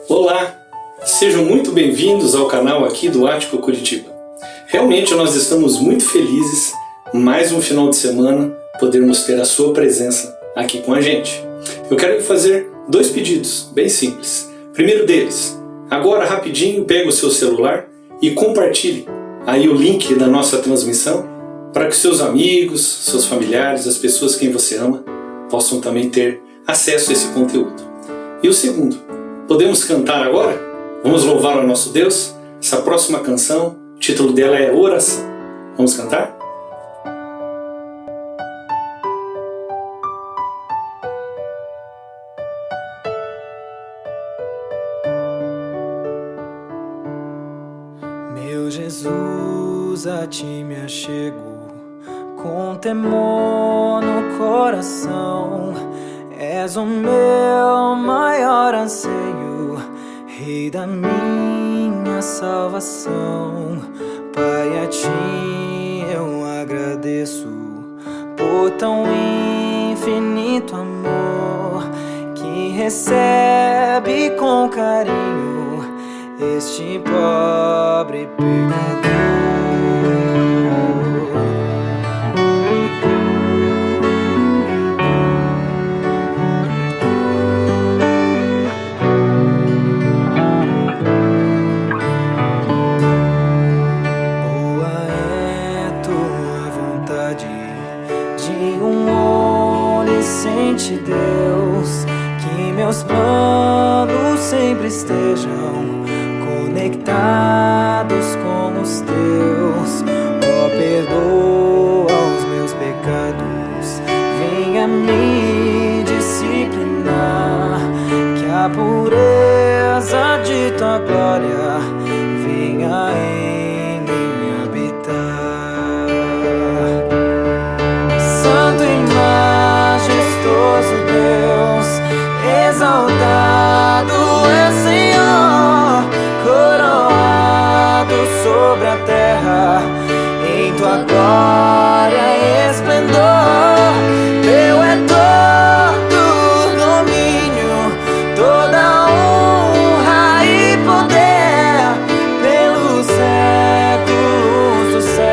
Olá, sejam muito bem-vindos ao canal aqui do Ático Curitiba. Realmente nós estamos muito felizes, mais um final de semana, podermos ter a sua presença aqui com a gente. Eu quero fazer 2 pedidos bem simples. Primeiro deles, agora rapidinho pega o seu celular e compartilhe aí o link da nossa transmissão para que seus amigos, seus familiares, as pessoas quem você ama possam também ter acesso a esse conteúdo. E o segundo, podemos cantar agora? Vamos louvar ao nosso Deus? Essa próxima canção, o título dela é Oração. Vamos cantar? Meu Jesus, a ti me achego, com temor no coração. És o meu maior anseio, Rei da minha salvação. Pai, a ti eu agradeço por tão infinito amor que recebe com carinho este pobre pecador. Deus, que meus planos sempre estejam conectados com os teus. Ó, perdoa os meus pecados, venha me disciplinar, que a pureza de tua glória venha em mim habitar. Santo e majestoso Deus, exaltado é o Senhor, coroado sobre a terra, em tua glória e esplendor. Teu é todo o domínio, toda honra e poder, pelos séculos dos séculos.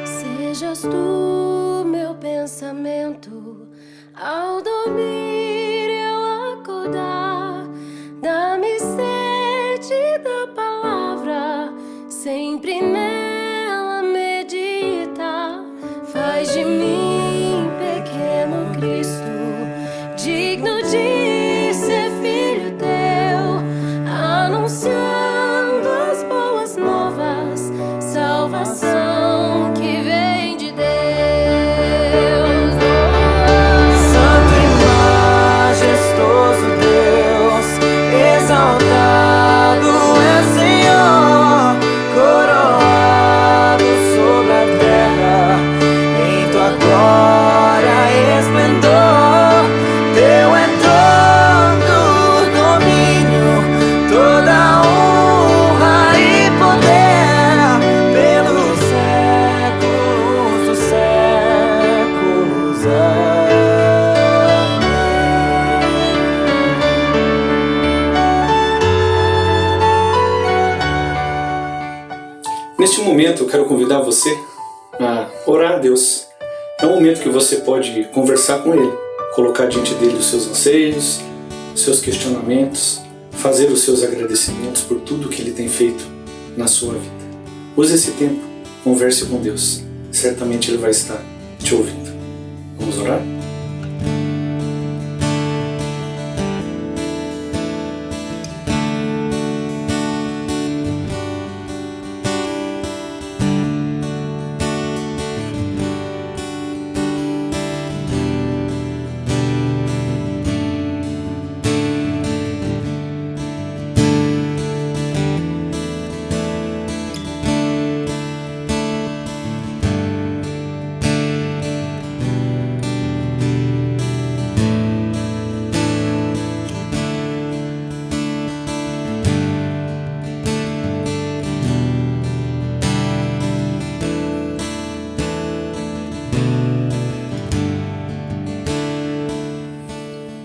Sejas tu meu pensamento, ao dormir eu acordar. Dá-me sede da palavra, sempre nela meditar. Faz de mim pequeno Cristo, digno de ser filho teu, anunciando as boas novas, salvação que vem de Deus. Santo e majestoso Deus, exaltado é o Senhor, coroado sobre a terra, em tua glória e esplendor. Teu é todo o domínio, toda honra e poder, pelos séculos dos séculos. Neste momento eu quero convidar você a orar a Deus. É um momento que você pode conversar com Ele, colocar diante dele os seus anseios, os seus questionamentos, fazer os seus agradecimentos por tudo que Ele tem feito na sua vida. Use esse tempo, converse com Deus. Certamente Ele vai estar te ouvindo. Vamos orar?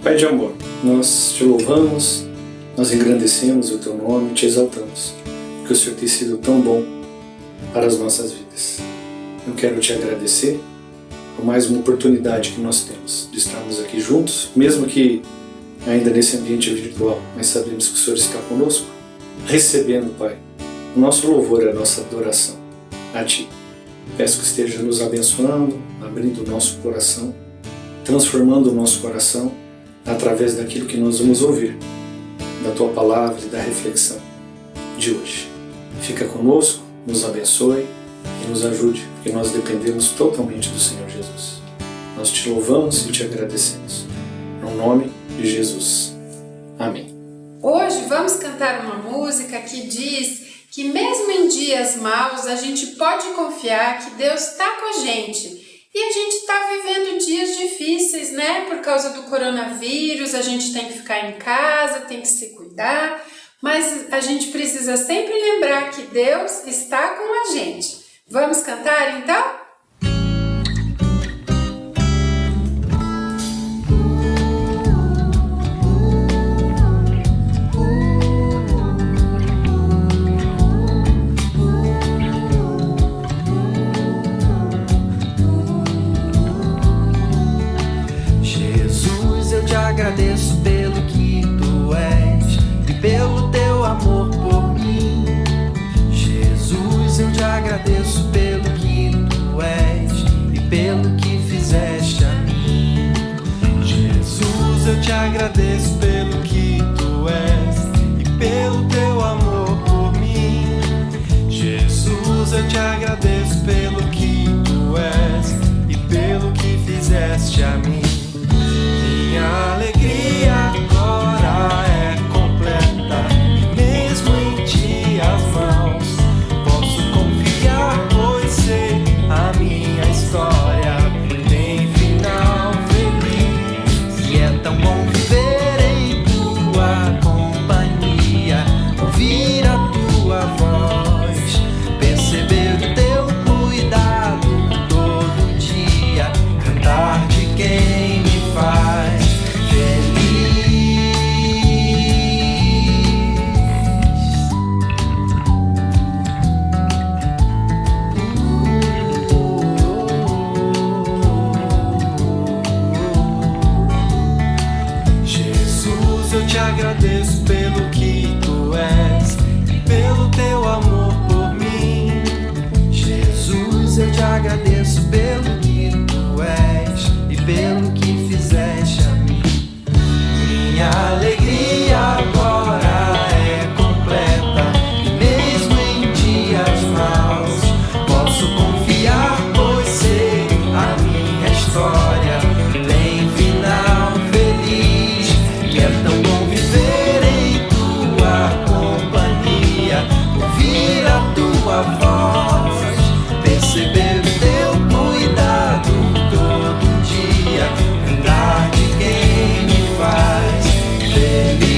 Pai de amor, nós te louvamos, nós engrandecemos o teu nome e te exaltamos, porque o Senhor tem sido tão bom para as nossas vidas. Eu quero te agradecer por mais uma oportunidade que nós temos de estarmos aqui juntos, mesmo que ainda nesse ambiente virtual, mas sabemos que o Senhor está conosco, recebendo, Pai, o nosso louvor e a nossa adoração a Ti. Peço que esteja nos abençoando, abrindo o nosso coração, transformando o nosso coração através daquilo que nós vamos ouvir, da Tua palavra e da reflexão de hoje. Fica conosco, nos abençoe e nos ajude, porque nós dependemos totalmente do Senhor Jesus. Nós te louvamos e te agradecemos. No nome de Jesus. Amém. Hoje vamos cantar uma música que diz que mesmo em dias maus a gente pode confiar que Deus está com a gente. E a gente está vivendo dias difíceis, né? Por causa do coronavírus, a gente tem que ficar em casa, tem que se cuidar. Mas a gente precisa sempre lembrar que Deus está com a gente. Vamos cantar então? Agradeço pelo que Tu és e pelo Teu amor por mim. Jesus, eu te agradeço pelo que Tu és e pelo que fizeste a mim. Jesus, eu te agradeço pelo que Tu és e pelo Teu amor por mim. Jesus, eu te agradeço pelo que Tu és e pelo que fizeste a mim. Minha alegria agora é completa, e mesmo em dias maus posso confiar, pois sei a minha história tem final feliz. E é tão bom viver em Tua companhia, ouvir a Tua voz, perceber o Teu cuidado todo dia, cantar de quem me faz agradeço pelo que Tu és e pelo Teu amor por mim. Jesus, eu te agradeço pelo que Tu és e pelo que fizeste a mim. Minha alegria agora é completa, e mesmo em dias maus posso confiar, pois sei a minha história tem final feliz. E é tão bom viver em Tua companhia, ouvir a Tua voz, perceber o Teu cuidado todo dia, cantar de quem me faz feliz.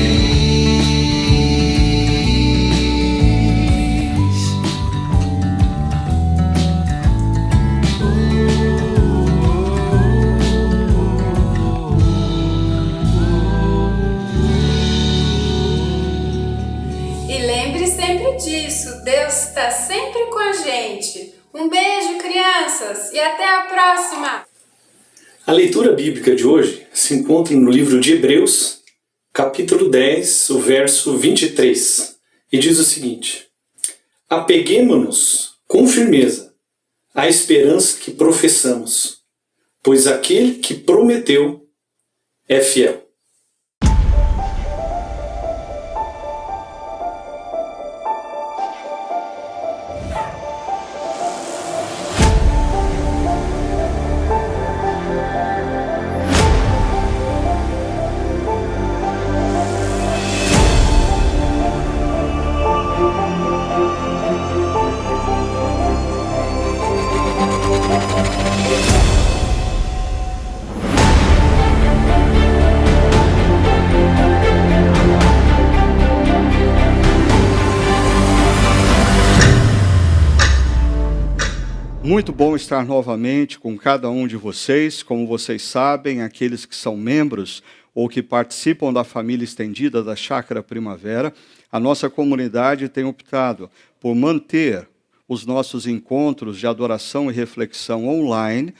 E lembre sempre disso, Deus está sempre com a gente. Um beijo, crianças, e até a próxima! A leitura bíblica de hoje se encontra no livro de Hebreus, capítulo 10, o verso 23, e diz o seguinte: apeguemo-nos com firmeza à esperança que professamos, pois aquele que prometeu é fiel. Muito bom estar novamente com cada um de vocês. Como vocês sabem, aqueles que são membros, ou que participam da família estendida da Chácara Primavera, a nossa comunidade tem optado por manter os nossos encontros de adoração e reflexão online.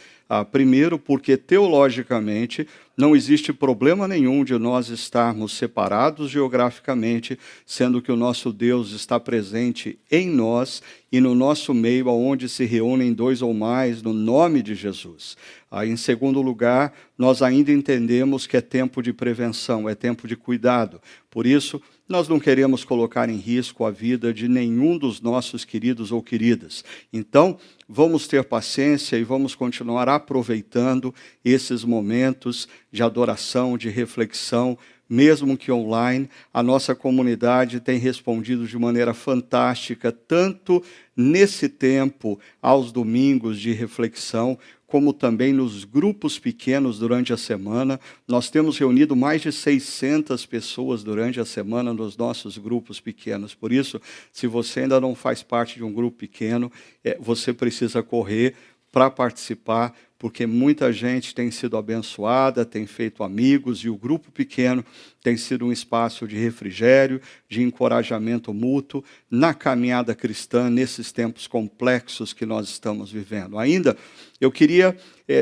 Primeiro, porque teologicamente não existe problema nenhum de nós estarmos separados geograficamente, sendo que o nosso Deus está presente em nós e no nosso meio, aonde se reúnem 2 ou mais, no nome de Jesus. Em segundo lugar, nós ainda entendemos que é tempo de prevenção, é tempo de cuidado. Por isso, nós não queremos colocar em risco a vida de nenhum dos nossos queridos ou queridas. Então, vamos ter paciência e vamos continuar aproveitando esses momentos de adoração, de reflexão, mesmo que online. A nossa comunidade tem respondido de maneira fantástica, tanto nesse tempo, aos domingos de reflexão, como também nos grupos pequenos durante a semana. Nós temos reunido mais de 600 pessoas durante a semana nos nossos grupos pequenos. Por isso, se você ainda não faz parte de um grupo pequeno, você precisa correr para participar, porque muita gente tem sido abençoada, tem feito amigos, e o grupo pequeno tem sido um espaço de refrigério, de encorajamento mútuo na caminhada cristã, nesses tempos complexos que nós estamos vivendo. Ainda, eu queria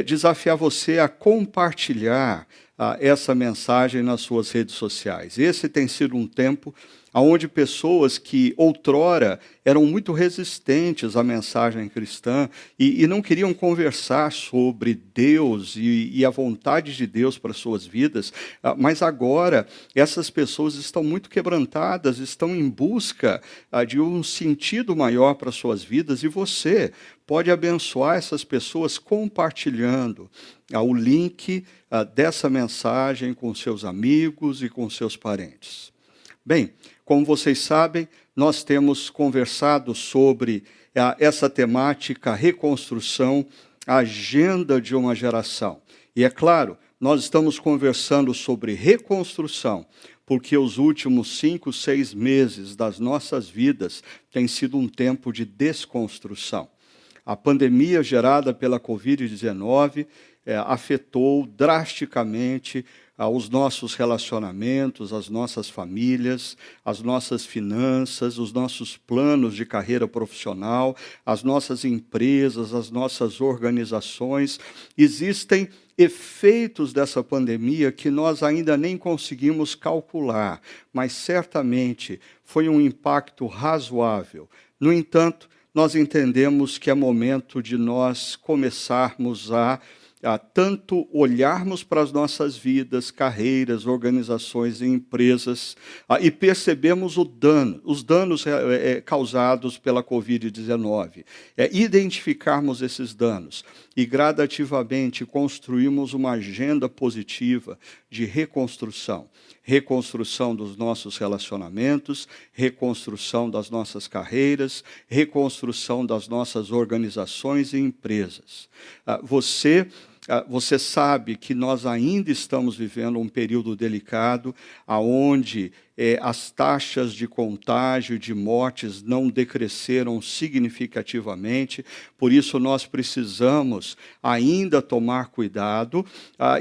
desafiar você a compartilhar essa mensagem nas suas redes sociais. Esse tem sido um tempo onde pessoas que outrora eram muito resistentes à mensagem cristã e não queriam conversar sobre Deus e a vontade de Deus para suas vidas, mas agora essas pessoas estão muito quebrantadas, estão em busca de um sentido maior para suas vidas, e você pode abençoar essas pessoas compartilhando o link dessa mensagem com seus amigos e com seus parentes. Bem, como vocês sabem, nós temos conversado sobre essa temática, reconstrução, a agenda de uma geração. E é claro, nós estamos conversando sobre reconstrução, porque os últimos 5, 6 meses das nossas vidas têm sido um tempo de desconstrução. A pandemia gerada pela Covid-19 afetou drasticamente os nossos relacionamentos, as nossas famílias, as nossas finanças, os nossos planos de carreira profissional, as nossas empresas, as nossas organizações. Existem efeitos dessa pandemia que nós ainda nem conseguimos calcular, mas certamente foi um impacto razoável. No entanto, nós entendemos que é momento de nós começarmos a tanto olharmos para as nossas vidas, carreiras, organizações e empresas, e percebemos os danos causados pela Covid-19. Identificarmos esses danos e gradativamente construirmos uma agenda positiva de reconstrução. Reconstrução dos nossos relacionamentos, reconstrução das nossas carreiras, reconstrução das nossas organizações e empresas. Você sabe que nós ainda estamos vivendo um período delicado, onde as taxas de contágio e de mortes não decresceram significativamente, por isso nós precisamos ainda tomar cuidado,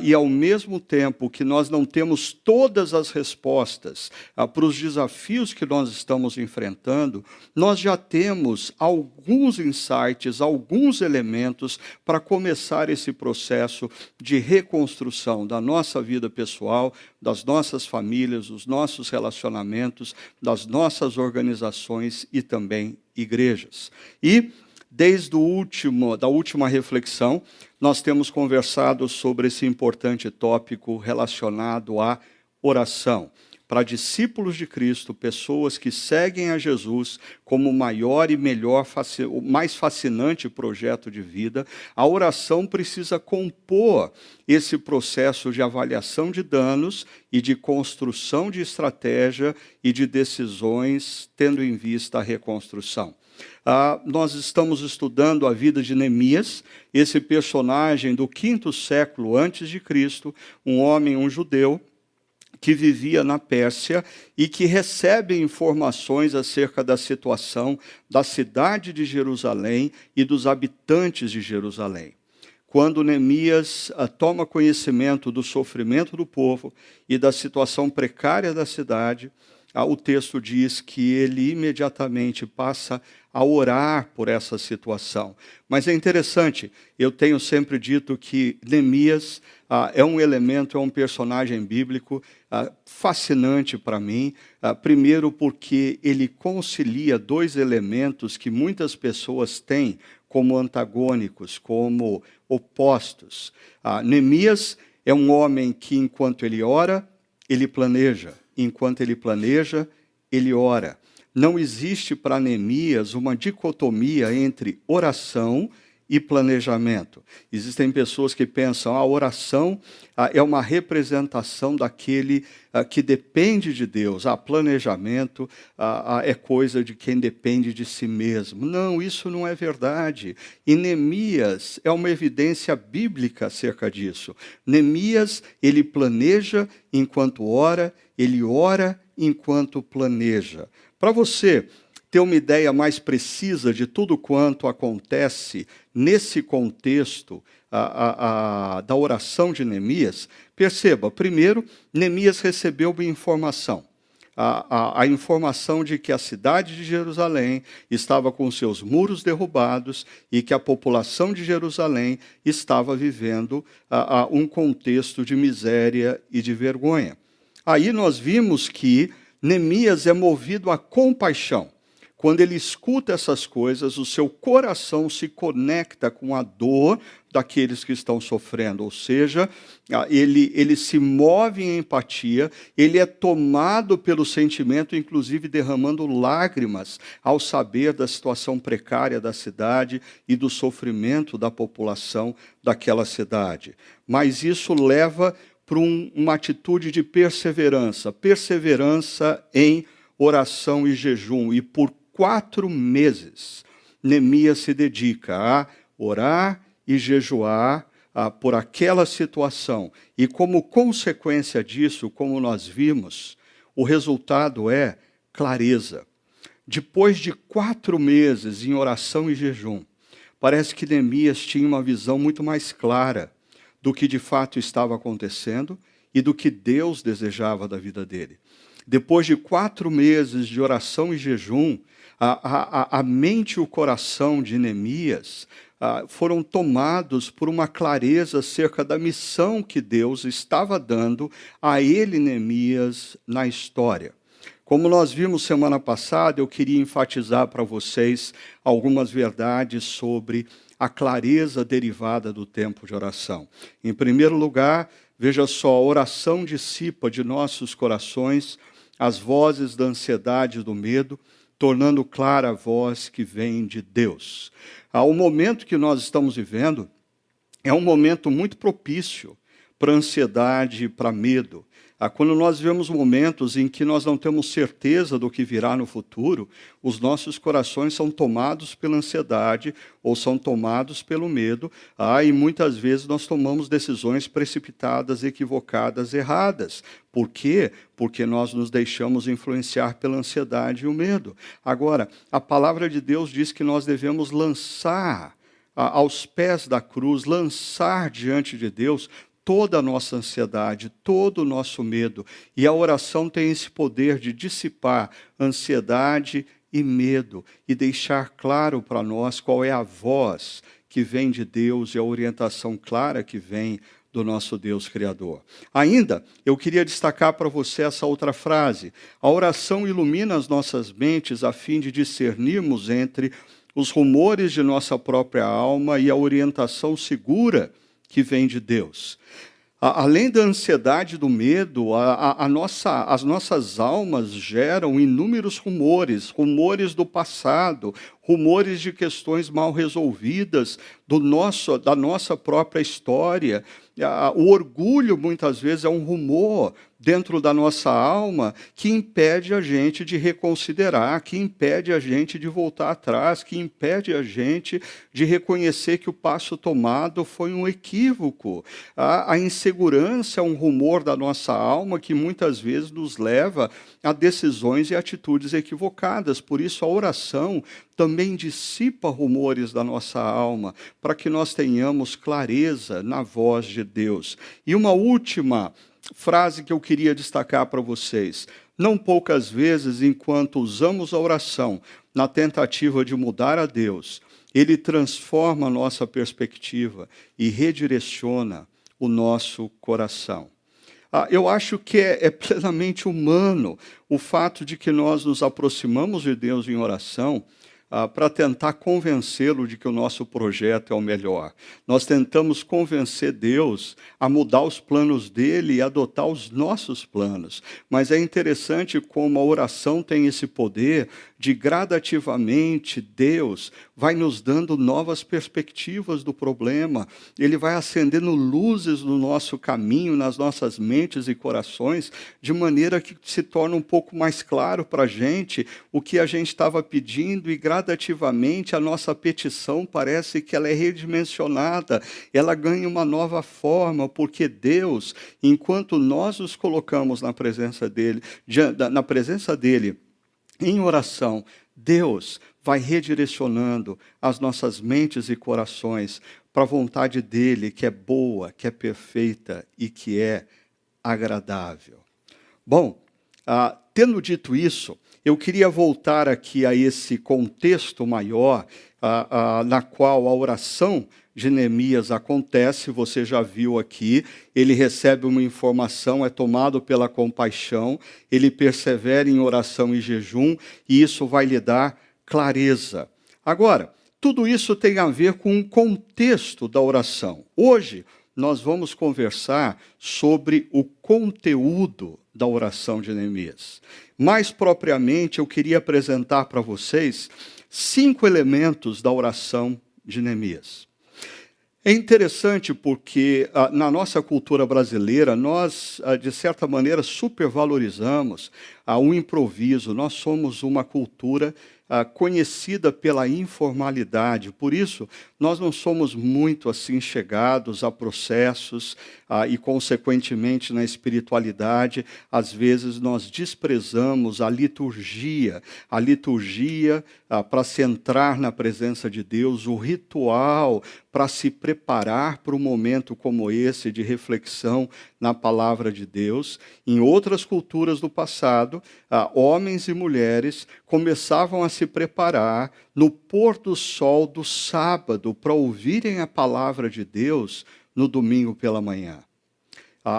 e ao mesmo tempo que nós não temos todas as respostas para os desafios que nós estamos enfrentando, nós já temos alguns insights, alguns elementos para começar esse processo de reconstrução da nossa vida pessoal, das nossas famílias, dos nossos relacionamentos, das nossas organizações e também igrejas. E, desde da última reflexão, nós temos conversado sobre esse importante tópico relacionado à oração. Para discípulos de Cristo, pessoas que seguem a Jesus como o maior e melhor, o mais fascinante projeto de vida, a oração precisa compor esse processo de avaliação de danos e de construção de estratégia e de decisões, tendo em vista a reconstrução. Nós estamos estudando a vida de Neemias, esse personagem do 5º século antes de Cristo, um homem, um judeu, que vivia na Pérsia e que recebe informações acerca da situação da cidade de Jerusalém e dos habitantes de Jerusalém. quando Neemias toma conhecimento do sofrimento do povo e da situação precária da cidade, o texto diz que ele imediatamente passa a orar por essa situação. Mas é interessante, eu tenho sempre dito que Neemias é um elemento, é um personagem bíblico fascinante para mim. Primeiro porque ele concilia dois elementos que muitas pessoas têm como antagônicos, como opostos. Neemias é um homem que, enquanto ele ora, ele planeja. Enquanto ele planeja, ele ora. Não existe para Neemias uma dicotomia entre oração e planejamento. Existem pessoas que pensam a oração é uma representação daquele que depende de Deus. Planejamento é coisa de quem depende de si mesmo. Não, isso não é verdade. E Neemias é uma evidência bíblica acerca disso. Neemias, ele planeja enquanto ora, ele ora enquanto planeja. Para você ter uma ideia mais precisa de tudo quanto acontece nesse contexto da oração de Neemias, perceba, primeiro, Neemias recebeu uma informação. A informação de que a cidade de Jerusalém estava com seus muros derrubados e que a população de Jerusalém estava vivendo um contexto de miséria e de vergonha. Aí nós vimos que Neemias é movido a compaixão. Quando ele escuta essas coisas, o seu coração se conecta com a dor daqueles que estão sofrendo. Ou seja, ele se move em empatia, ele é tomado pelo sentimento, inclusive derramando lágrimas ao saber da situação precária da cidade e do sofrimento da população daquela cidade. Mas isso leva para uma atitude de perseverança em oração e jejum. E por 4 meses, Neemias se dedica a orar e jejuar por aquela situação. E como consequência disso, como nós vimos, o resultado é clareza. Depois de 4 meses em oração e jejum, parece que Neemias tinha uma visão muito mais clara do que de fato estava acontecendo e do que Deus desejava da vida dele. Depois de 4 meses de oração e jejum, a mente e o coração de Neemias foram tomados por uma clareza acerca da missão que Deus estava dando a ele, Neemias, na história. Como nós vimos semana passada, eu queria enfatizar para vocês algumas verdades sobre a clareza derivada do tempo de oração. Em primeiro lugar, veja só, a oração dissipa de nossos corações as vozes da ansiedade e do medo, tornando clara a voz que vem de Deus. O momento que nós estamos vivendo é um momento muito propício para ansiedade e para medo. Quando nós vemos momentos em que nós não temos certeza do que virá no futuro, os nossos corações são tomados pela ansiedade ou são tomados pelo medo, e muitas vezes nós tomamos decisões precipitadas, equivocadas, erradas. Por quê? Porque nós nos deixamos influenciar pela ansiedade e o medo. Agora, a palavra de Deus diz que nós devemos lançar aos pés da cruz, lançar diante de Deus toda a nossa ansiedade, todo o nosso medo. E a oração tem esse poder de dissipar ansiedade e medo e deixar claro para nós qual é a voz que vem de Deus e a orientação clara que vem do nosso Deus Criador. Ainda, eu queria destacar para você essa outra frase. A oração ilumina as nossas mentes a fim de discernirmos entre os rumores de nossa própria alma e a orientação segura que vem de Deus. Além da ansiedade e do medo, as nossas almas geram inúmeros rumores do passado, rumores de questões mal resolvidas da nossa própria história. O orgulho, muitas vezes, é um rumor dentro da nossa alma que impede a gente de reconsiderar, que impede a gente de voltar atrás, que impede a gente de reconhecer que o passo tomado foi um equívoco. A insegurança é um rumor da nossa alma que muitas vezes nos leva a decisões e atitudes equivocadas. Por isso, a oração também dissipa rumores da nossa alma, para que nós tenhamos clareza na voz de Deus. E uma última frase que eu queria destacar para vocês. Não poucas vezes, enquanto usamos a oração na tentativa de mudar a Deus, Ele transforma a nossa perspectiva e redireciona o nosso coração. Eu acho que é plenamente humano o fato de que nós nos aproximamos de Deus em oração para tentar convencê-lo de que o nosso projeto é o melhor. Nós tentamos convencer Deus a mudar os planos dele e adotar os nossos planos. Mas é interessante como a oração tem esse poder de gradativamente Deus vai nos dando novas perspectivas do problema. Ele vai acendendo luzes no nosso caminho, nas nossas mentes e corações, de maneira que se torna um pouco mais claro para a gente o que a gente estava pedindo e gradativamente a nossa petição parece que ela é redimensionada, ela ganha uma nova forma, porque Deus, enquanto nós nos colocamos na presença dele, em oração, Deus vai redirecionando as nossas mentes e corações para a vontade dele, que é boa, que é perfeita e que é agradável. Bom, tendo dito isso, eu queria voltar aqui a esse contexto maior, na qual a oração de Neemias acontece. Você já viu aqui, ele recebe uma informação, é tomado pela compaixão, ele persevera em oração e jejum, e isso vai lhe dar clareza. Agora, tudo isso tem a ver com o contexto da oração. Hoje, nós vamos conversar sobre o conteúdo da oração de Neemias. Mais propriamente, eu queria apresentar para vocês 5 elementos da oração de Neemias. É interessante porque na nossa cultura brasileira, nós, de certa maneira, supervalorizamos o improviso. Nós somos uma cultura conhecida pela informalidade. Por isso, nós não somos muito assim chegados a processos e, consequentemente, na espiritualidade. Às vezes, nós desprezamos a liturgia para se entrar na presença de Deus, o ritual para se preparar para um momento como esse de reflexão na palavra de Deus. Em outras culturas do passado, homens e mulheres começavam a se preparar no pôr do sol do sábado para ouvirem a palavra de Deus no domingo pela manhã.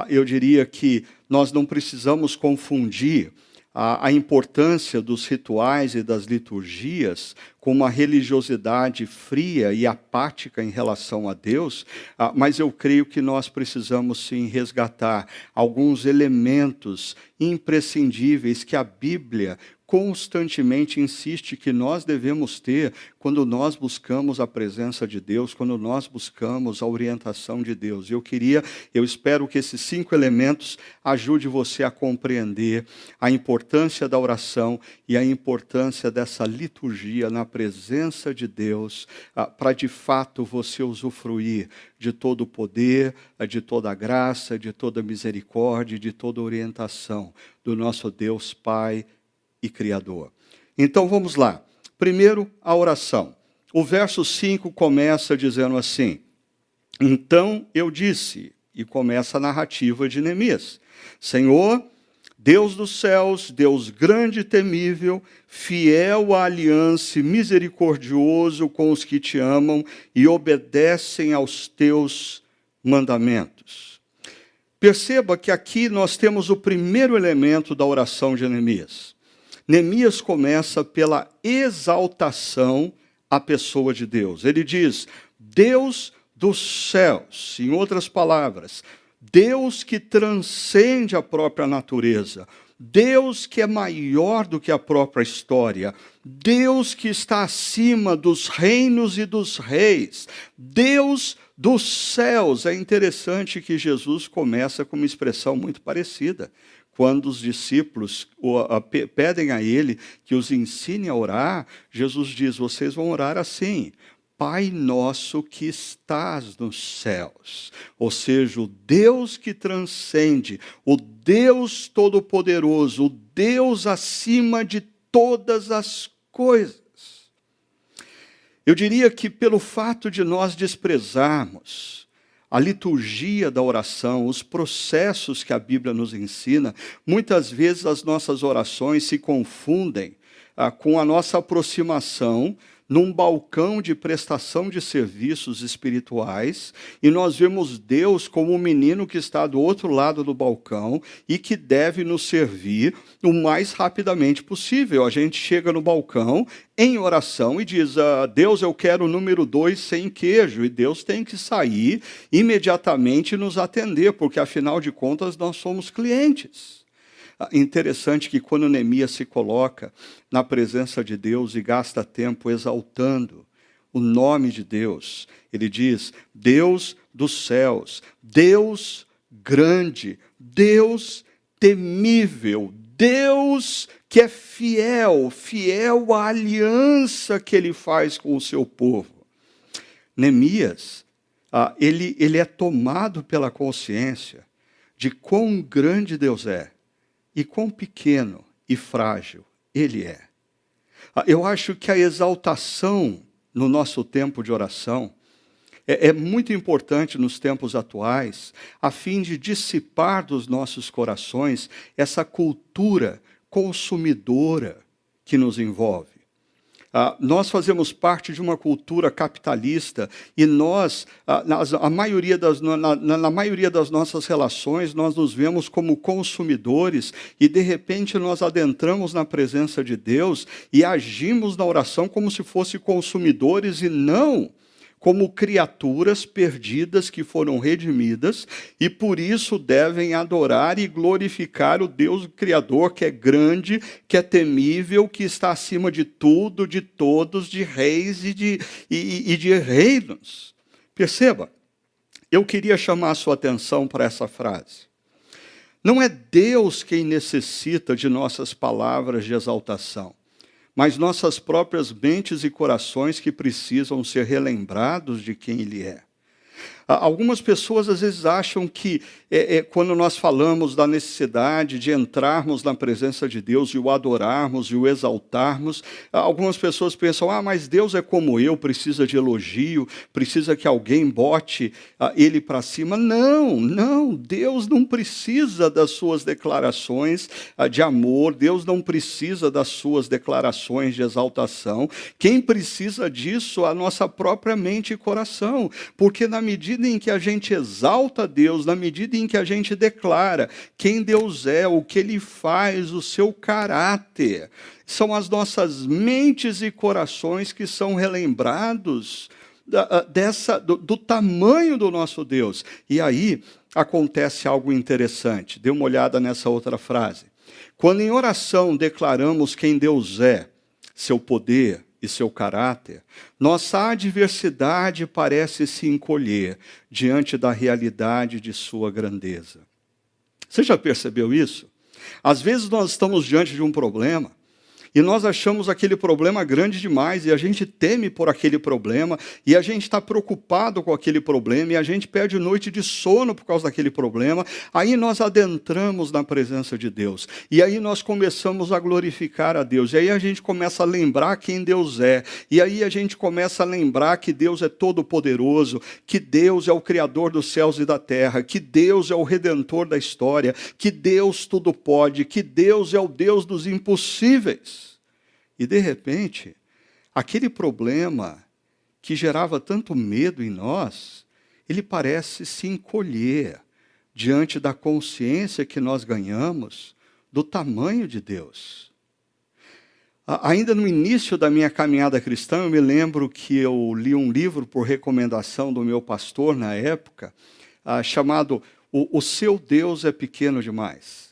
Eu diria que nós não precisamos confundir a importância dos rituais e das liturgias com uma religiosidade fria e apática em relação a Deus, mas eu creio que nós precisamos sim resgatar alguns elementos imprescindíveis que a Bíblia constantemente insiste que nós devemos ter quando nós buscamos a presença de Deus, quando nós buscamos a orientação de Deus. Eu espero que esses 5 elementos ajudem você a compreender a importância da oração e a importância dessa liturgia na presença de Deus, para de fato você usufruir de todo o poder, de toda a graça, de toda a misericórdia, de toda a orientação do nosso Deus Pai e Criador. Então vamos lá. Primeiro, a oração. O verso 5 começa dizendo assim: então eu disse, e começa a narrativa de Neemias: Senhor, Deus dos céus, Deus grande e temível, fiel à aliança e misericordioso com os que te amam e obedecem aos teus mandamentos. Perceba que aqui nós temos o primeiro elemento da oração de Neemias. Neemias começa pela exaltação à pessoa de Deus. Ele diz: Deus dos céus, em outras palavras, Deus que transcende a própria natureza, Deus que é maior do que a própria história, Deus que está acima dos reinos e dos reis, Deus dos céus. É interessante que Jesus começa com uma expressão muito parecida. Quando os discípulos pedem a ele que os ensine a orar, Jesus diz: vocês vão orar assim: Pai nosso que estás nos céus. Ou seja, o Deus que transcende, o Deus todo-poderoso, o Deus acima de todas as coisas. Eu diria que pelo fato de nós desprezarmos a liturgia da oração, os processos que a Bíblia nos ensina, muitas vezes as nossas orações se confundem com a nossa aproximação num balcão de prestação de serviços espirituais, e nós vemos Deus como um menino que está do outro lado do balcão e que deve nos servir o mais rapidamente possível. A gente chega no balcão em oração e diz, Deus, eu quero o número 2 sem queijo, e Deus tem que sair imediatamente e nos atender, porque afinal de contas nós somos clientes. Interessante que quando Neemias se coloca na presença de Deus e gasta tempo exaltando o nome de Deus, ele diz, Deus dos céus, Deus grande, Deus temível, Deus que é fiel, fiel à aliança que ele faz com o seu povo. Neemias, ele é tomado pela consciência de quão grande Deus é, e quão pequeno e frágil ele é. Eu acho que a exaltação no nosso tempo de oração é muito importante nos tempos atuais, a fim de dissipar dos nossos corações essa cultura consumidora que nos envolve. Nós fazemos parte de uma cultura capitalista e nós, na maioria das nossas relações, nós nos vemos como consumidores e, de repente, nós adentramos na presença de Deus e agimos na oração como se fossem consumidores e não como criaturas perdidas que foram redimidas e por isso devem adorar e glorificar o Deus Criador, que é grande, que é temível, que está acima de tudo, de todos, de reis e de reinos. Perceba, eu queria chamar a sua atenção para essa frase. Não é Deus quem necessita de nossas palavras de exaltação, mas nossas próprias mentes e corações que precisam ser relembrados de quem Ele é. Algumas pessoas às vezes acham que quando nós falamos da necessidade de entrarmos na presença de Deus e o adorarmos e o exaltarmos, algumas pessoas pensam, mas Deus é como eu, precisa de elogio, precisa que alguém bote Ele para cima. Não, Deus não precisa das suas declarações de amor, Deus não precisa das suas declarações de exaltação. Quem precisa disso é a nossa própria mente e coração, porque na medida em que a gente exalta Deus, na medida em que a gente declara quem Deus é, o que Ele faz, o seu caráter, são as nossas mentes e corações que são relembrados do tamanho do nosso Deus. E aí acontece algo interessante. Dê uma olhada nessa outra frase. Quando em oração declaramos quem Deus é, seu poder e seu caráter, nossa adversidade parece se encolher diante da realidade de sua grandeza. Você já percebeu isso? Às vezes nós estamos diante de um problema e nós achamos aquele problema grande demais e a gente teme por aquele problema e a gente está preocupado com aquele problema e a gente perde noite de sono por causa daquele problema. Aí nós adentramos na presença de Deus e aí nós começamos a glorificar a Deus e aí a gente começa a lembrar quem Deus é e aí a gente começa a lembrar que Deus é todo poderoso, que Deus é o Criador dos céus e da terra, que Deus é o Redentor da história, que Deus tudo pode, que Deus é o Deus dos impossíveis. E, de repente, aquele problema que gerava tanto medo em nós, ele parece se encolher diante da consciência que nós ganhamos do tamanho de Deus. Ainda no início da minha caminhada cristã, eu me lembro que eu li um livro por recomendação do meu pastor na época, chamado O Seu Deus é Pequeno Demais.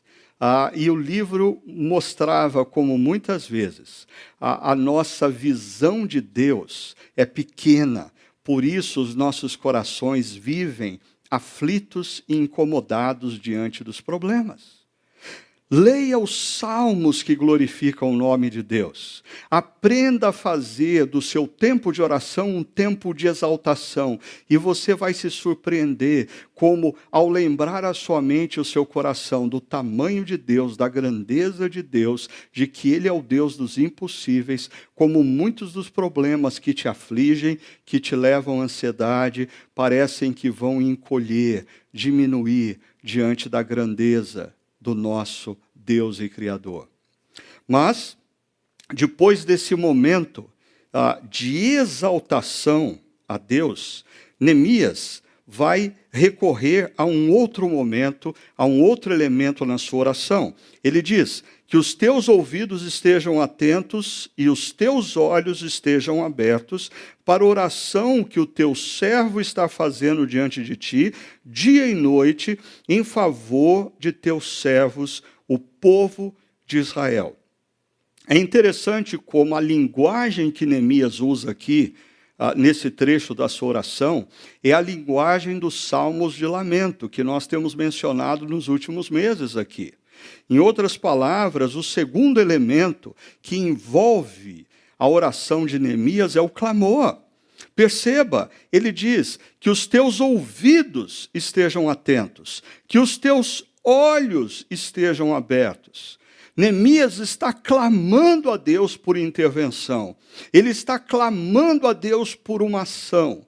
E o livro mostrava como muitas vezes a nossa visão de Deus é pequena, por isso os nossos corações vivem aflitos e incomodados diante dos problemas. Leia os salmos que glorificam o nome de Deus. Aprenda a fazer do seu tempo de oração um tempo de exaltação. E você vai se surpreender como, ao lembrar a sua mente e o seu coração do tamanho de Deus, da grandeza de Deus, de que Ele é o Deus dos impossíveis, como muitos dos problemas que te afligem, que te levam à ansiedade, parecem que vão encolher, diminuir diante da grandeza do nosso Deus e Criador. Mas, depois desse momento de exaltação a Deus, Neemias vai recorrer a um outro momento, a um outro elemento na sua oração. Ele diz: que os teus ouvidos estejam atentos e os teus olhos estejam abertos para a oração que o teu servo está fazendo diante de ti, dia e noite, em favor de teus servos, o povo de Israel. É interessante como a linguagem que Neemias usa aqui, nesse trecho da sua oração, é a linguagem dos salmos de lamento, que nós temos mencionado nos últimos meses aqui. Em outras palavras, o segundo elemento que envolve a oração de Neemias é o clamor. Perceba, ele diz que os teus ouvidos estejam atentos, que os teus olhos estejam abertos. Neemias está clamando a Deus por intervenção. Ele está clamando a Deus por uma ação.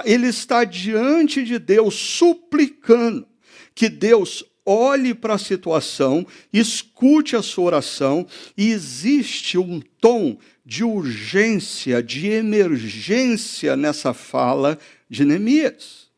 Ele está diante de Deus suplicando que Deus olhe para a situação, escute a sua oração, e existe um tom de urgência, de emergência nessa fala de Neemias.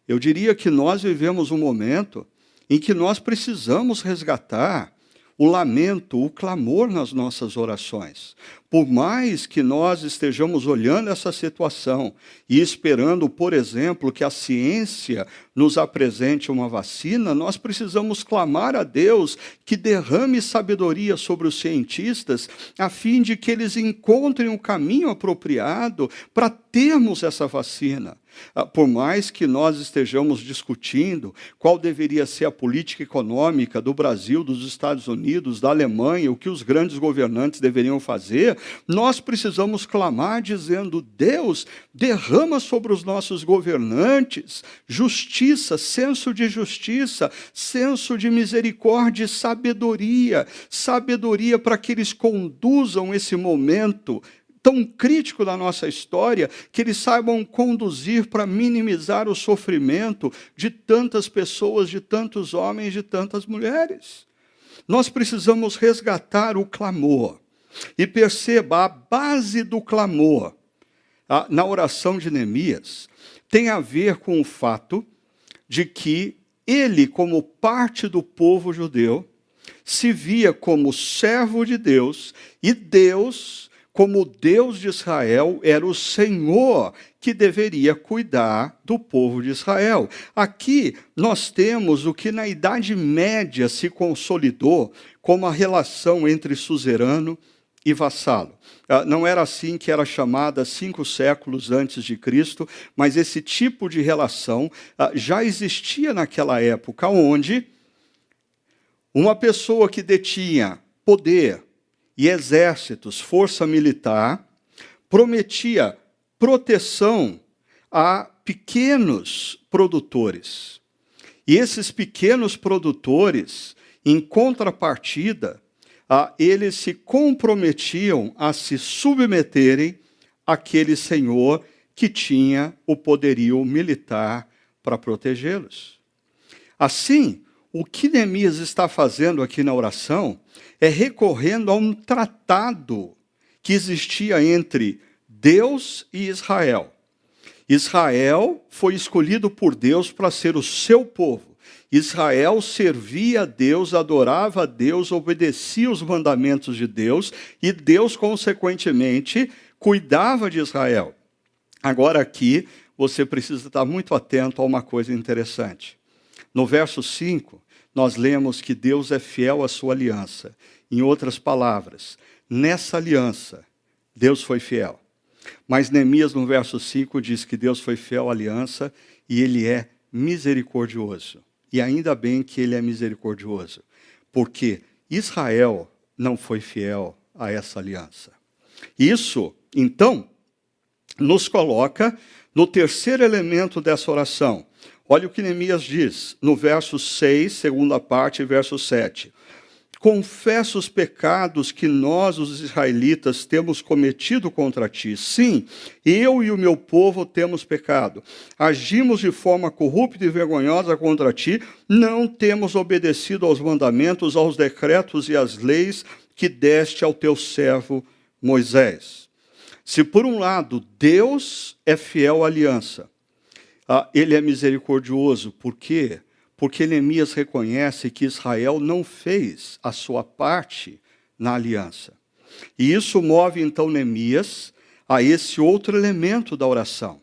Eu diria que nós vivemos um momento em que nós precisamos resgatar o lamento, o clamor nas nossas orações. Por mais que nós estejamos olhando essa situação e esperando, por exemplo, que a ciência nos apresente uma vacina, nós precisamos clamar a Deus que derrame sabedoria sobre os cientistas, a fim de que eles encontrem um caminho apropriado para termos essa vacina. Por mais que nós estejamos discutindo qual deveria ser a política econômica do Brasil, dos Estados Unidos, da Alemanha, o que os grandes governantes deveriam fazer, nós precisamos clamar dizendo: Deus, derrama sobre os nossos governantes justiça, senso de justiça, senso de misericórdia e sabedoria, sabedoria para que eles conduzam esse momento tão crítico da nossa história, que eles saibam conduzir para minimizar o sofrimento de tantas pessoas, de tantos homens, de tantas mulheres. Nós precisamos resgatar o clamor. E perceba, a base do clamor na oração de Neemias tem a ver com o fato de que ele, como parte do povo judeu, se via como servo de Deus, e Deus, como Deus de Israel, era o Senhor que deveria cuidar do povo de Israel. Aqui nós temos o que na Idade Média se consolidou como a relação entre suzerano e vassalo. Não era assim que era chamada 5 séculos antes de Cristo, mas esse tipo de relação já existia naquela época, onde uma pessoa que detinha poder e exércitos, força militar, prometia proteção a pequenos produtores. E esses pequenos produtores, em contrapartida, eles se comprometiam a se submeterem àquele senhor que tinha o poderio militar para protegê-los. Assim, o que Neemias está fazendo aqui na oração é recorrendo a um tratado que existia entre Deus e Israel. Israel foi escolhido por Deus para ser o seu povo. Israel servia a Deus, adorava a Deus, obedecia os mandamentos de Deus, e Deus, consequentemente, cuidava de Israel. Agora aqui, você precisa estar muito atento a uma coisa interessante. No verso 5, nós lemos que Deus é fiel à sua aliança. Em outras palavras, nessa aliança, Deus foi fiel. Mas Neemias, no verso 5, diz que Deus foi fiel à aliança e Ele é misericordioso. E ainda bem que Ele é misericordioso. porque Israel não foi fiel a essa aliança. Isso, então, nos coloca no terceiro elemento dessa oração. Olha o que Neemias diz no verso 6, segunda parte, verso 7. Confessa os pecados que nós, os israelitas, temos cometido contra ti. Sim, eu e o meu povo temos pecado. Agimos de forma corrupta e vergonhosa contra ti. Não temos obedecido aos mandamentos, aos decretos e às leis que deste ao teu servo Moisés. Se por um lado Deus é fiel à aliança, ele é misericordioso. Por quê? Porque Neemias reconhece que Israel não fez a sua parte na aliança. E isso move então Neemias a esse outro elemento da oração,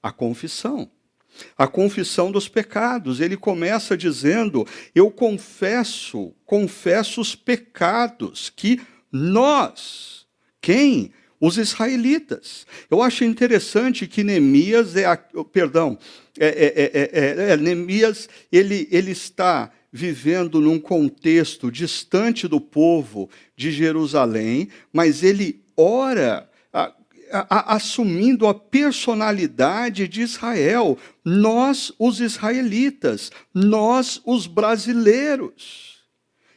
a confissão. A confissão dos pecados. Ele começa dizendo: eu confesso os pecados que nós, quem? Os israelitas. Eu acho interessante que Neemias Neemias, ele está vivendo num contexto distante do povo de Jerusalém, mas ele ora assumindo a personalidade de Israel. Nós, os israelitas, nós, os brasileiros.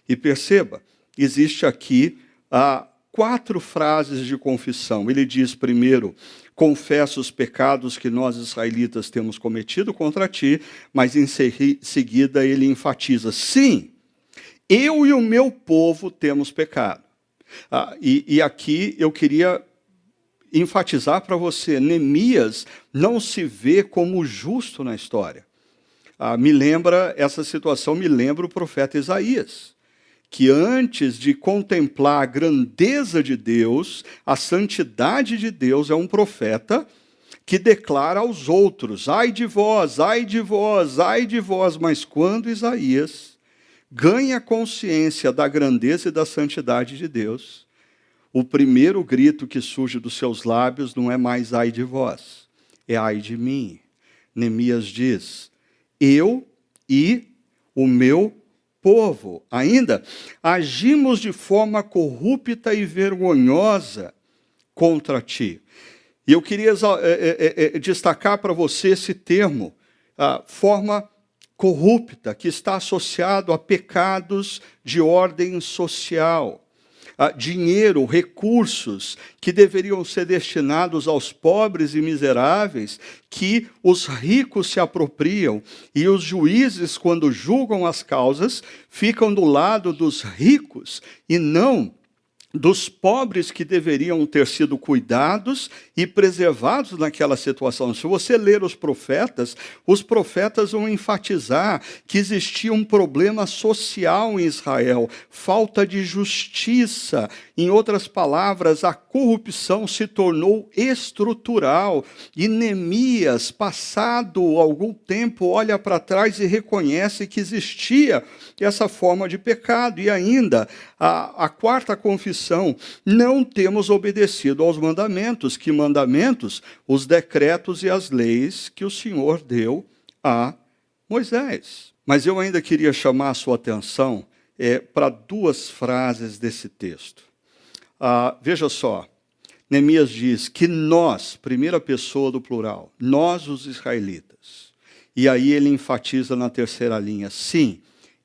E perceba, existe aqui 4 frases de confissão. Ele diz primeiro: confessa os pecados que nós israelitas temos cometido contra ti, mas em seguida ele enfatiza: sim, eu e o meu povo temos pecado. E aqui eu queria enfatizar para você, Neemias não se vê como justo na história. Essa situação me lembra o profeta Isaías, que antes de contemplar a grandeza de Deus, a santidade de Deus, é um profeta que declara aos outros: ai de vós, ai de vós, ai de vós. Mas quando Isaías ganha consciência da grandeza e da santidade de Deus, o primeiro grito que surge dos seus lábios não é mais ai de vós, é ai de mim. Neemias diz: eu e o meu povo, ainda, agimos de forma corrupta e vergonhosa contra ti. E eu queria destacar para você esse termo, forma corrupta, que está associado a pecados de ordem social. Dinheiro, recursos que deveriam ser destinados aos pobres e miseráveis, que os ricos se apropriam, e os juízes, quando julgam as causas, ficam do lado dos ricos e não dos pobres, que deveriam ter sido cuidados e preservados naquela situação. Se você ler os profetas vão enfatizar que existia um problema social em Israel, falta de justiça. Em outras palavras, a corrupção se tornou estrutural. E Neemias, passado algum tempo, olha para trás e reconhece que existia essa forma de pecado. E ainda, a quarta confissão: não temos obedecido aos mandamentos. Que mandamentos? Os decretos e as leis que o Senhor deu a Moisés. Mas eu ainda queria chamar a sua atenção para 2 frases desse texto. Veja só, Neemias diz que nós, primeira pessoa do plural, nós os israelitas. E aí ele enfatiza na terceira linha: sim,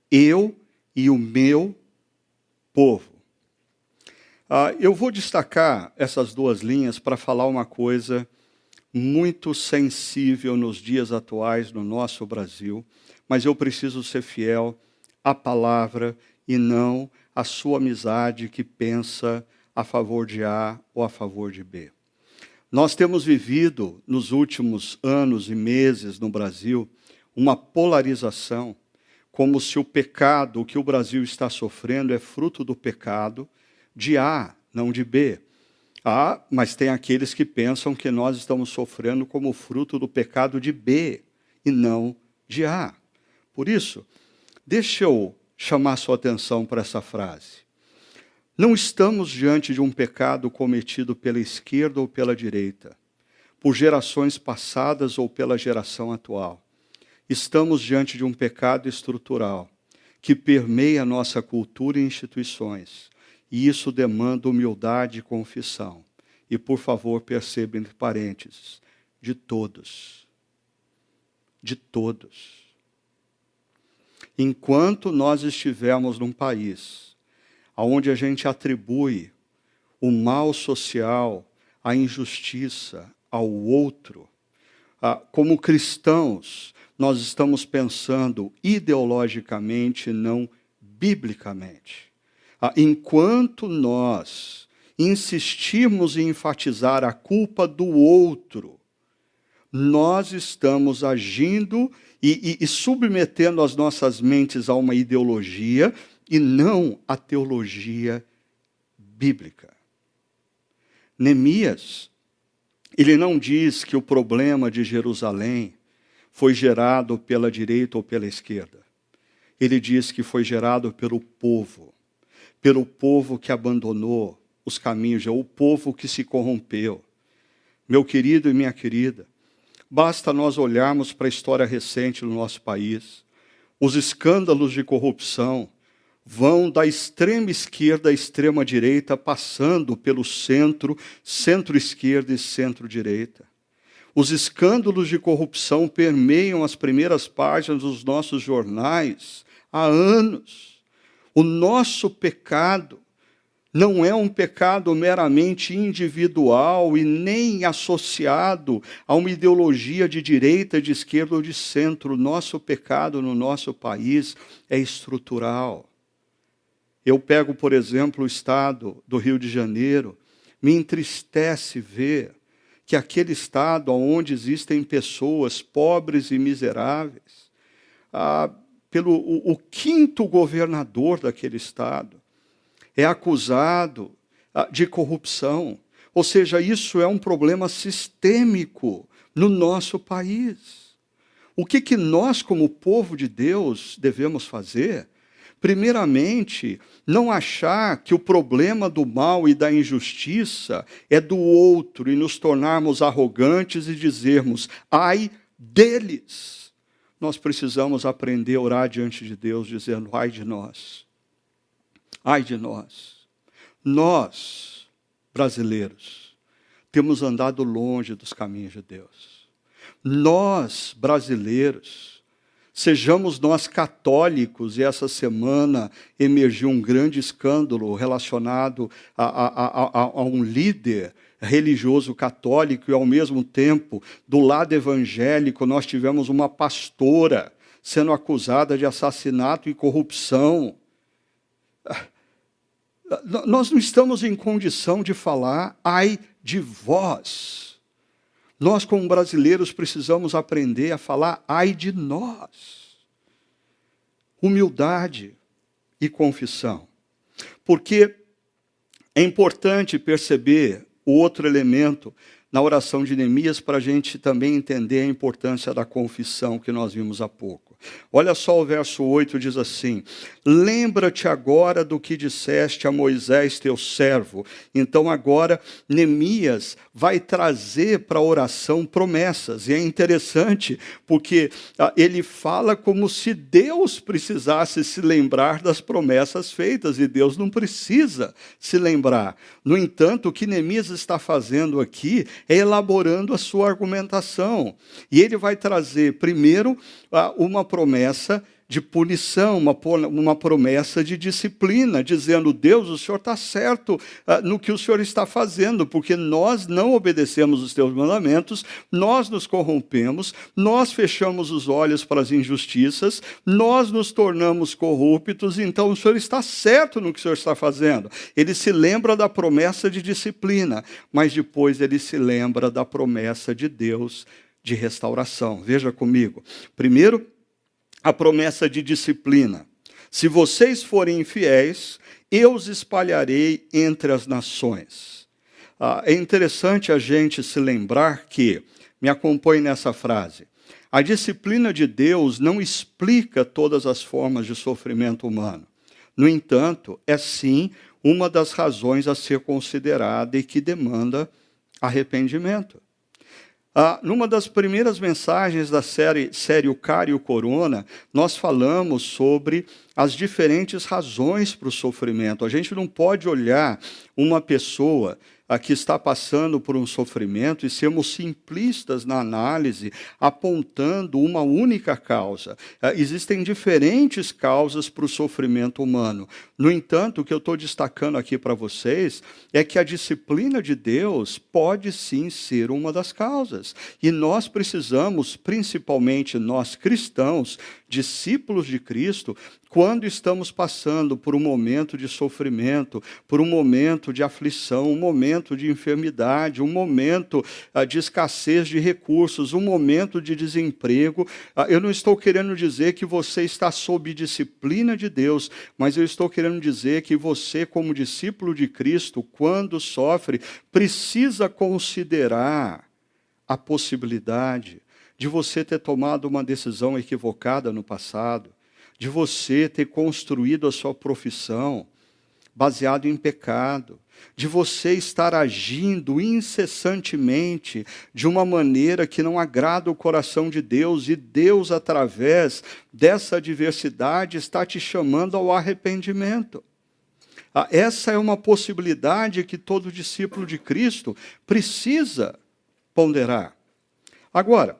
eu e o meu povo. Eu vou destacar essas 2 linhas para falar uma coisa muito sensível nos dias atuais no nosso Brasil, mas eu preciso ser fiel à palavra e não à sua amizade que pensa a favor de A ou a favor de B. Nós temos vivido, nos últimos anos e meses no Brasil, uma polarização, como se o pecado, o que o Brasil está sofrendo, é fruto do pecado de A, não de B. Mas tem aqueles que pensam que nós estamos sofrendo como fruto do pecado de B e não de A. Por isso, deixa eu chamar sua atenção para essa frase. Não estamos diante de um pecado cometido pela esquerda ou pela direita, por gerações passadas ou pela geração atual. Estamos diante de um pecado estrutural, que permeia a nossa cultura e instituições. E isso demanda humildade e confissão. E, por favor, perceba entre parênteses, de todos. De todos. Enquanto nós estivermos num país onde a gente atribui o mal social, a injustiça ao outro, como cristãos, nós estamos pensando ideologicamente, não biblicamente. Enquanto nós insistirmos em enfatizar a culpa do outro, nós estamos agindo e submetendo as nossas mentes a uma ideologia e não a teologia bíblica. Neemias, ele não diz que o problema de Jerusalém foi gerado pela direita ou pela esquerda. Ele diz que foi gerado pelo povo que abandonou os caminhos, o povo que se corrompeu. Meu querido e minha querida, basta nós olharmos para a história recente do nosso país. Os escândalos de corrupção vão da extrema esquerda à extrema direita, passando pelo centro, centro-esquerda e centro-direita. Os escândalos de corrupção permeiam as primeiras páginas dos nossos jornais há anos. O nosso pecado não é um pecado meramente individual e nem associado a uma ideologia de direita, de esquerda ou de centro. O nosso pecado no nosso país é estrutural. Eu pego, por exemplo, o estado do Rio de Janeiro, me entristece ver que aquele estado onde existem pessoas pobres e miseráveis, o quinto governador daquele estado, é acusado de corrupção. Ou seja, isso é um problema sistêmico no nosso país. O que nós, como povo de Deus, devemos fazer? Primeiramente, não achar que o problema do mal e da injustiça é do outro e nos tornarmos arrogantes e dizermos, ai deles. Nós precisamos aprender a orar diante de Deus, dizendo, ai de nós. Ai de nós. Nós, brasileiros, temos andado longe dos caminhos de Deus. Nós, brasileiros, sejamos nós católicos, e essa semana emergiu um grande escândalo relacionado a um líder religioso católico, e ao mesmo tempo, do lado evangélico, nós tivemos uma pastora sendo acusada de assassinato e corrupção. Nós não estamos em condição de falar, ai de vós. Nós, como brasileiros, precisamos aprender a falar, ai de nós. Humildade e confissão. Porque é importante perceber o outro elemento na oração de Neemias para a gente também entender a importância da confissão que nós vimos há pouco. Olha só o verso 8, diz assim, lembra-te agora do que disseste a Moisés, teu servo. Então agora Neemias vai trazer para a oração promessas. E é interessante porque ele fala como se Deus precisasse se lembrar das promessas feitas, e Deus não precisa se lembrar. No entanto, o que Neemias está fazendo aqui é elaborando a sua argumentação. E ele vai trazer, primeiro, uma promessa de punição, uma promessa de disciplina, dizendo, Deus, o Senhor está certo no que o Senhor está fazendo, porque nós não obedecemos os teus mandamentos, nós nos corrompemos, nós fechamos os olhos para as injustiças, nós nos tornamos corruptos, então o Senhor está certo no que o Senhor está fazendo. Ele se lembra da promessa de disciplina, mas depois ele se lembra da promessa de Deus de restauração. Veja comigo. Primeiro, a promessa de disciplina. Se vocês forem infiéis, eu os espalharei entre as nações. É interessante a gente se lembrar que, me acompanhe nessa frase, a disciplina de Deus não explica todas as formas de sofrimento humano. No entanto, é sim uma das razões a ser considerada e que demanda arrependimento. Numa das primeiras mensagens da série O Cara e o Corona, nós falamos sobre as diferentes razões para o sofrimento. A gente não pode olhar uma pessoa que está passando por um sofrimento e sermos simplistas na análise, apontando uma única causa. Existem diferentes causas para o sofrimento humano. No entanto, o que eu estou destacando aqui para vocês é que a disciplina de Deus pode sim ser uma das causas. E nós precisamos, principalmente nós cristãos, discípulos de Cristo, quando estamos passando por um momento de sofrimento, por um momento de aflição, um momento de enfermidade, um momento de escassez de recursos, um momento de desemprego, eu não estou querendo dizer que você está sob disciplina de Deus, mas eu estou querendo dizer que você, como discípulo de Cristo, quando sofre, precisa considerar a possibilidade de você ter tomado uma decisão equivocada no passado, de você ter construído a sua profissão baseado em pecado, de você estar agindo incessantemente de uma maneira que não agrada o coração de Deus, e Deus, através dessa adversidade, está te chamando ao arrependimento. Essa é uma possibilidade que todo discípulo de Cristo precisa ponderar. Agora,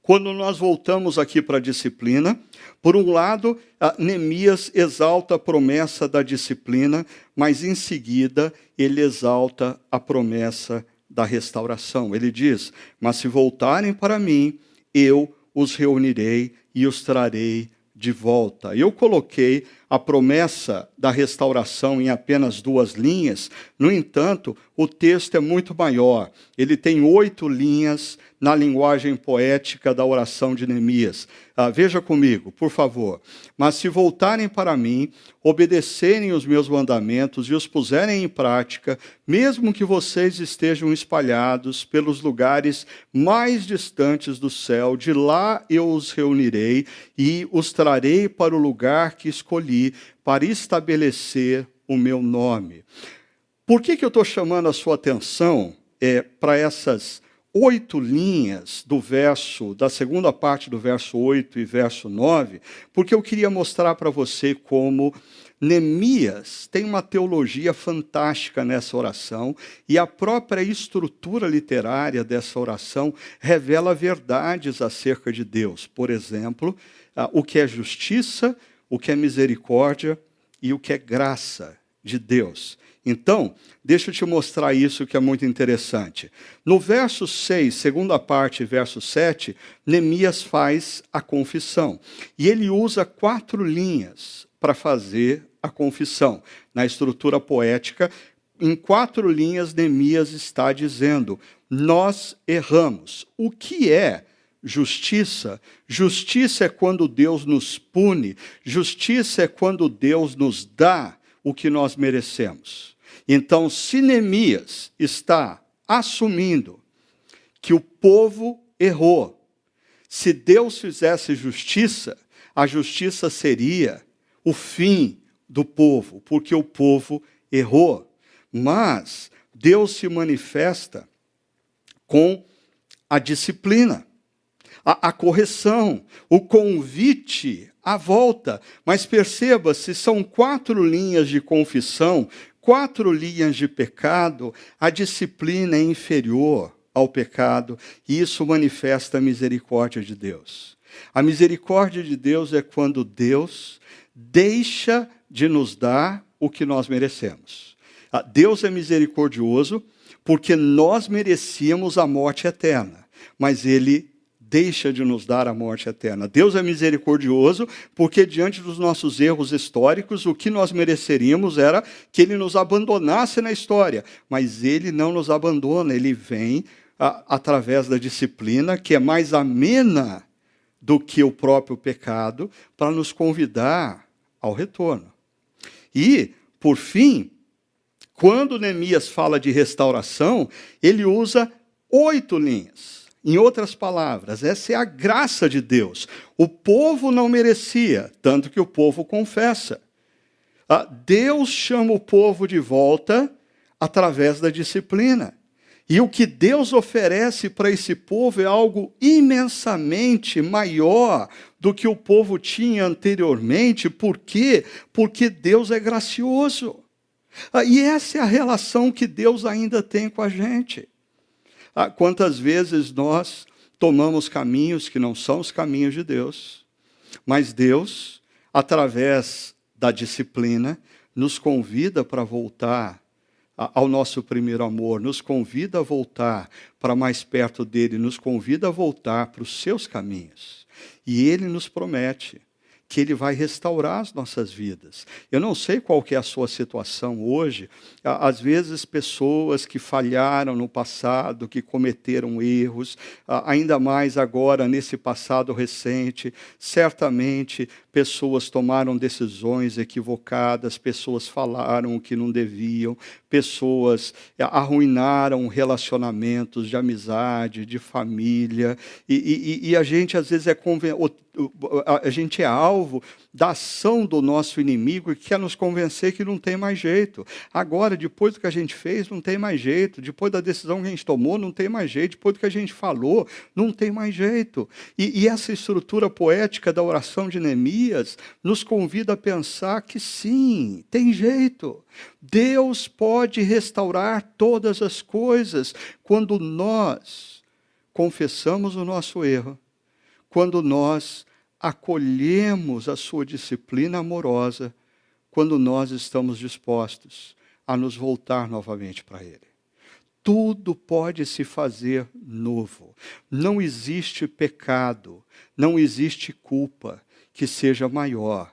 quando nós voltamos aqui para a disciplina, por um lado, Neemias exalta a promessa da disciplina, mas em seguida ele exalta a promessa da restauração. Ele diz: mas se voltarem para mim, eu os reunirei e os trarei de volta. Eu coloquei a promessa da restauração em apenas 2 linhas, no entanto, o texto é muito maior. Ele tem 8 linhas na linguagem poética da oração de Neemias. Veja comigo, por favor. Mas se voltarem para mim, obedecerem os meus mandamentos e os puserem em prática, mesmo que vocês estejam espalhados pelos lugares mais distantes do céu, de lá eu os reunirei e os trarei para o lugar que escolhi para estabelecer o meu nome. Por que eu estou chamando a sua atenção para essas 8 linhas da segunda parte do verso 8 e verso 9? Porque eu queria mostrar para você como Neemias tem uma teologia fantástica nessa oração, e a própria estrutura literária dessa oração revela verdades acerca de Deus. Por exemplo, o que é justiça, o que é misericórdia e o que é graça de Deus. Então, deixa eu te mostrar isso que é muito interessante. No verso 6, segunda parte, verso 7, Neemias faz a confissão. E ele usa 4 linhas para fazer a confissão. Na estrutura poética, em 4 linhas, Neemias está dizendo: nós erramos. O que é justiça? Justiça é quando Deus nos pune. Justiça é quando Deus nos dá o que nós merecemos. Então, se Neemias está assumindo que o povo errou, se Deus fizesse justiça, a justiça seria o fim do povo, porque o povo errou. Mas Deus se manifesta com a disciplina, a correção, o convite à volta. Mas perceba, se são 4 linhas de confissão, 4 linhas de pecado, a disciplina é inferior ao pecado, e isso manifesta a misericórdia de Deus. A misericórdia de Deus é quando Deus deixa de nos dar o que nós merecemos. Deus é misericordioso porque nós merecíamos a morte eterna, mas Ele deixa de nos dar a morte eterna. Deus é misericordioso porque, diante dos nossos erros históricos, o que nós mereceríamos era que Ele nos abandonasse na história. Mas Ele não nos abandona, Ele vem através da disciplina, que é mais amena do que o próprio pecado, para nos convidar ao retorno. E, por fim, quando Neemias fala de restauração, ele usa 8 linhas. Em outras palavras, essa é a graça de Deus. O povo não merecia, tanto que o povo confessa. Deus chama o povo de volta através da disciplina. E o que Deus oferece para esse povo é algo imensamente maior do que o povo tinha anteriormente. Por quê? Porque Deus é gracioso. E essa é a relação que Deus ainda tem com a gente. Quantas vezes nós tomamos caminhos que não são os caminhos de Deus, mas Deus, através da disciplina, nos convida para voltar ao nosso primeiro amor, nos convida a voltar para mais perto dele, nos convida a voltar para os seus caminhos. E ele nos promete que ele vai restaurar as nossas vidas. Eu não sei qual que é a sua situação hoje. Às vezes, pessoas que falharam no passado, que cometeram erros, ainda mais agora, nesse passado recente, certamente pessoas tomaram decisões equivocadas, pessoas falaram o que não deviam, pessoas arruinaram relacionamentos de amizade, de família, e a gente, às vezes, a gente é alvo da ação do nosso inimigo e quer nos convencer que não tem mais jeito. Agora, depois do que a gente fez, não tem mais jeito. Depois da decisão que a gente tomou, não tem mais jeito. Depois do que a gente falou, não tem mais jeito. E essa estrutura poética da oração de Neemias nos convida a pensar que sim, tem jeito. Deus pode restaurar todas as coisas quando nós confessamos o nosso erro, quando nós acolhemos a sua disciplina amorosa, quando nós estamos dispostos a nos voltar novamente para ele. Tudo pode se fazer novo. Não existe pecado, não existe culpa que seja maior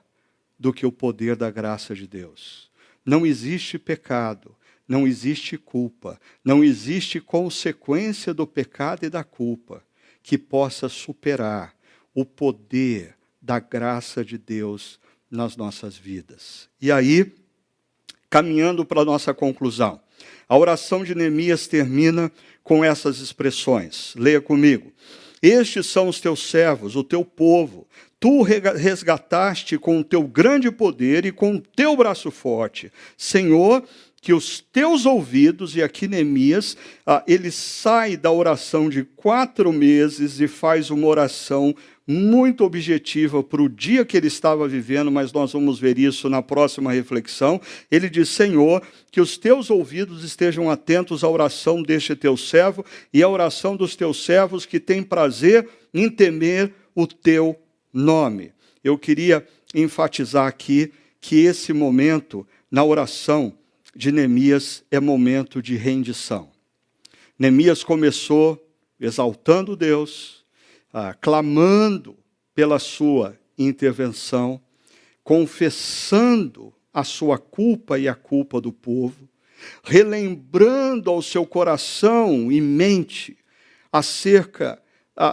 do que o poder da graça de Deus. Não existe pecado, não existe culpa, não existe consequência do pecado e da culpa que possa superar o poder da graça de Deus nas nossas vidas. E aí, caminhando para a nossa conclusão, a oração de Neemias termina com essas expressões. Leia comigo. Estes são os teus servos, o teu povo. Tu resgataste com o teu grande poder e com o teu braço forte. Senhor, que os teus ouvidos, e aqui Neemias, ele sai da oração de 4 meses e faz uma oração muito objetiva para o dia que ele estava vivendo, mas nós vamos ver isso na próxima reflexão. Ele diz, Senhor, que os teus ouvidos estejam atentos à oração deste teu servo e à oração dos teus servos que têm prazer em temer o teu nome. Eu queria enfatizar aqui que esse momento na oração de Neemias é momento de rendição. Neemias começou exaltando Deus, clamando pela sua intervenção, confessando a sua culpa e a culpa do povo, relembrando ao seu coração e mente acerca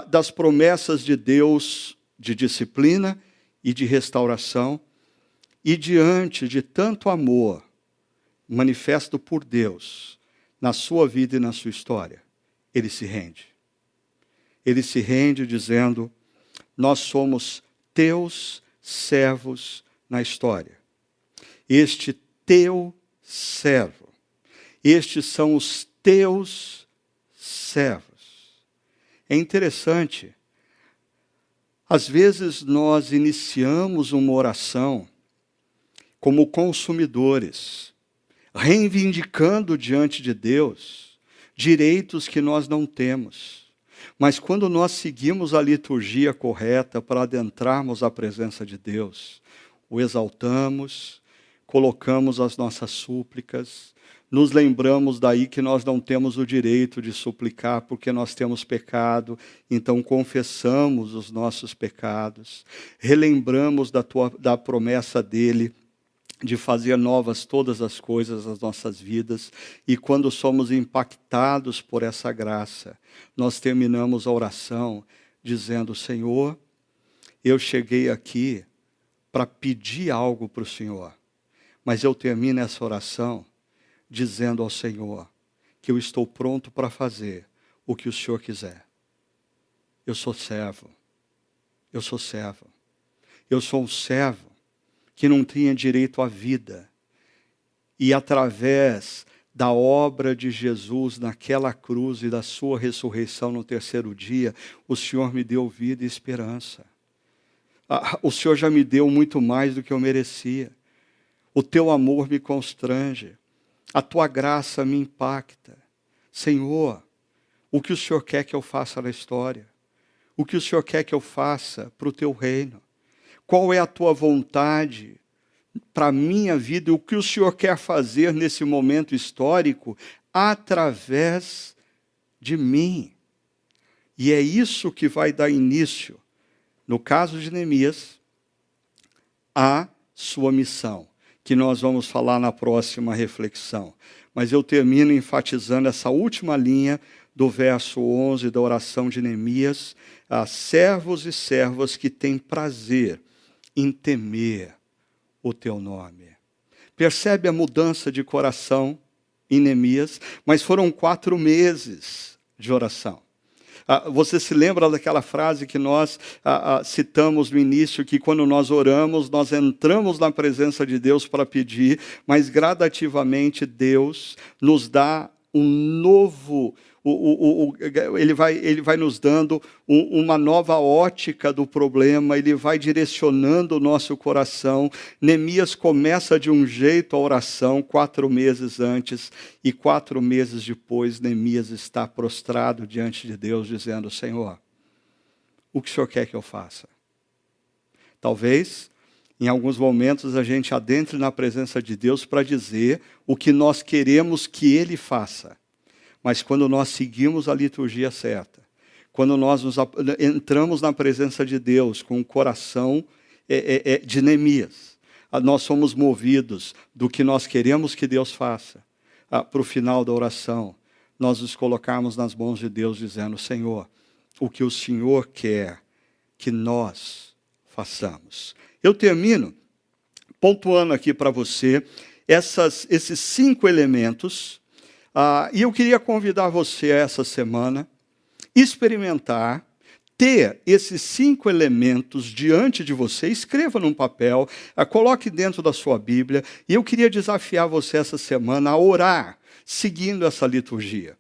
das promessas de Deus de disciplina e de restauração, e diante de tanto amor manifesto por Deus na sua vida e na sua história, ele se rende. Ele se rende dizendo, nós somos teus servos na história. Este teu servo, estes são os teus servos. É interessante, às vezes nós iniciamos uma oração como consumidores, reivindicando diante de Deus direitos que nós não temos. Mas quando nós seguimos a liturgia correta para adentrarmos a presença de Deus, o exaltamos, colocamos as nossas súplicas, nos lembramos daí que nós não temos o direito de suplicar porque nós temos pecado, então confessamos os nossos pecados, relembramos da promessa dele, de fazer novas todas as coisas nas nossas vidas, e quando somos impactados por essa graça, nós terminamos a oração dizendo, Senhor, eu cheguei aqui para pedir algo para o Senhor, mas eu termino essa oração dizendo ao Senhor que eu estou pronto para fazer o que o Senhor quiser. Eu sou servo, eu sou servo, eu sou um servo que não tinha direito à vida. E através da obra de Jesus naquela cruz e da sua ressurreição no terceiro dia, o Senhor me deu vida e esperança. O Senhor já me deu muito mais do que eu merecia. O teu amor me constrange. A tua graça me impacta. Senhor, o que o Senhor quer que eu faça na história? O que o Senhor quer que eu faça para o teu reino? Qual é a tua vontade para a minha vida? E o que o Senhor quer fazer nesse momento histórico através de mim? E é isso que vai dar início, no caso de Neemias, à sua missão, que nós vamos falar na próxima reflexão. Mas eu termino enfatizando essa última linha do verso 11 da oração de Neemias: servos e servas que têm prazer em temer o teu nome. Percebe a mudança de coração em Neemias? Mas foram 4 meses de oração. Você se lembra daquela frase que nós citamos no início, que quando nós oramos, nós entramos na presença de Deus para pedir, mas gradativamente Deus nos dá um novo... Ele vai nos dando uma nova ótica do problema, ele vai direcionando o nosso coração. Neemias começa de um jeito a oração 4 meses antes, e 4 meses depois Neemias está prostrado diante de Deus, dizendo: Senhor, o que o Senhor quer que eu faça? Talvez, em alguns momentos, a gente adentre na presença de Deus para dizer o que nós queremos que Ele faça. Mas quando nós seguimos a liturgia certa, quando nós entramos na presença de Deus com o coração de Neemias, nós somos movidos do que nós queremos que Deus faça. Para o final da oração, nós nos colocarmos nas mãos de Deus, dizendo: Senhor, o que o Senhor quer que nós façamos. Eu termino pontuando aqui para você esses 5 elementos. E eu queria convidar você a essa semana experimentar, ter esses 5 elementos diante de você. Escreva num papel, coloque dentro da sua Bíblia, e eu queria desafiar você essa semana a orar seguindo essa liturgia.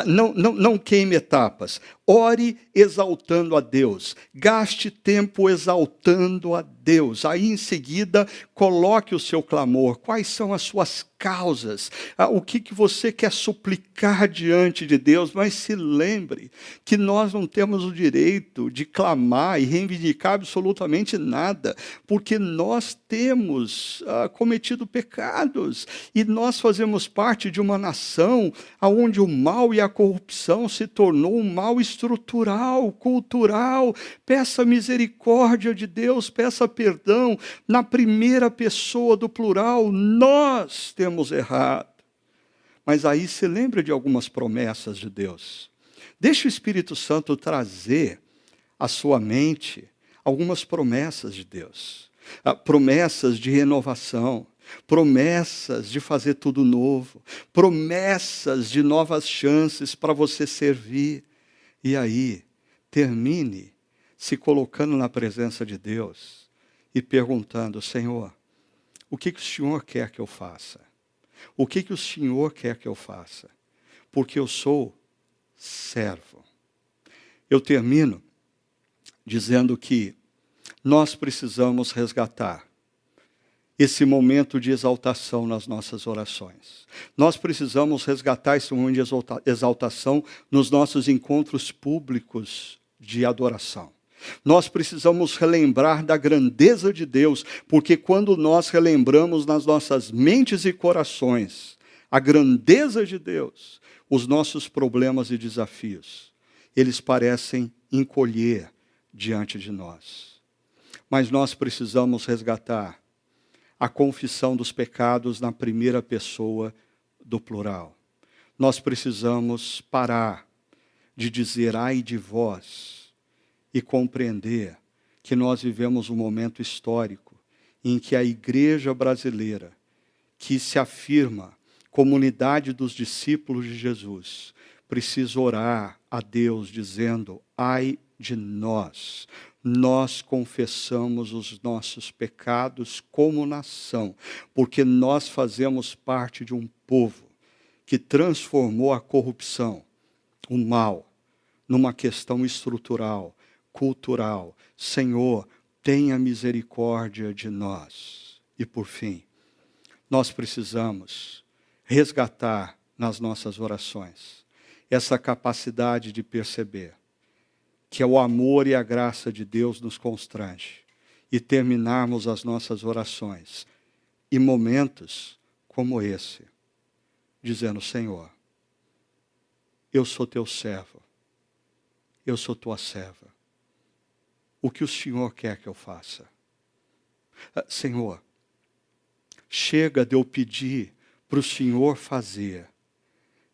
Não queime etapas. Ore exaltando a Deus. Gaste tempo exaltando a Deus. Aí, em seguida, coloque o seu clamor. Quais são as suas causas? O que você quer suplicar diante de Deus? Mas se lembre que nós não temos o direito de clamar e reivindicar absolutamente nada, porque nós temos cometido pecados, e nós fazemos parte de uma nação onde o mal e a corrupção se tornou um mal estrutural, cultural. Peça misericórdia de Deus, peça perdão. Na primeira pessoa do plural, nós temos errado. Mas aí se lembra de algumas promessas de Deus. Deixe o Espírito Santo trazer à sua mente algumas promessas de Deus. Promessas de renovação, promessas de fazer tudo novo, promessas de novas chances para você servir. E aí, termine se colocando na presença de Deus e perguntando: Senhor, o que o Senhor quer que eu faça? O que o Senhor quer que eu faça? Porque eu sou servo. Eu termino dizendo que nós precisamos resgatar esse momento de exaltação nas nossas orações. Nós precisamos resgatar esse momento de exaltação nos nossos encontros públicos de adoração. Nós precisamos relembrar da grandeza de Deus, porque quando nós relembramos nas nossas mentes e corações a grandeza de Deus, os nossos problemas e desafios, eles parecem encolher diante de nós. Mas nós precisamos resgatar a confissão dos pecados na primeira pessoa do plural. Nós precisamos parar de dizer ai de vós e compreender que nós vivemos um momento histórico em que a igreja brasileira, que se afirma comunidade dos discípulos de Jesus, precisa orar a Deus dizendo: ai de nós. Nós confessamos os nossos pecados como nação, porque nós fazemos parte de um povo que transformou a corrupção, o mal, numa questão estrutural, cultural. Senhor, tenha misericórdia de nós. E por fim, nós precisamos resgatar nas nossas orações essa capacidade de perceber que é o amor e a graça de Deus nos constrange e terminarmos as nossas orações em momentos como esse, dizendo: Senhor, eu sou teu servo, eu sou tua serva. O que o Senhor quer que eu faça? Senhor, chega de eu pedir para o Senhor fazer.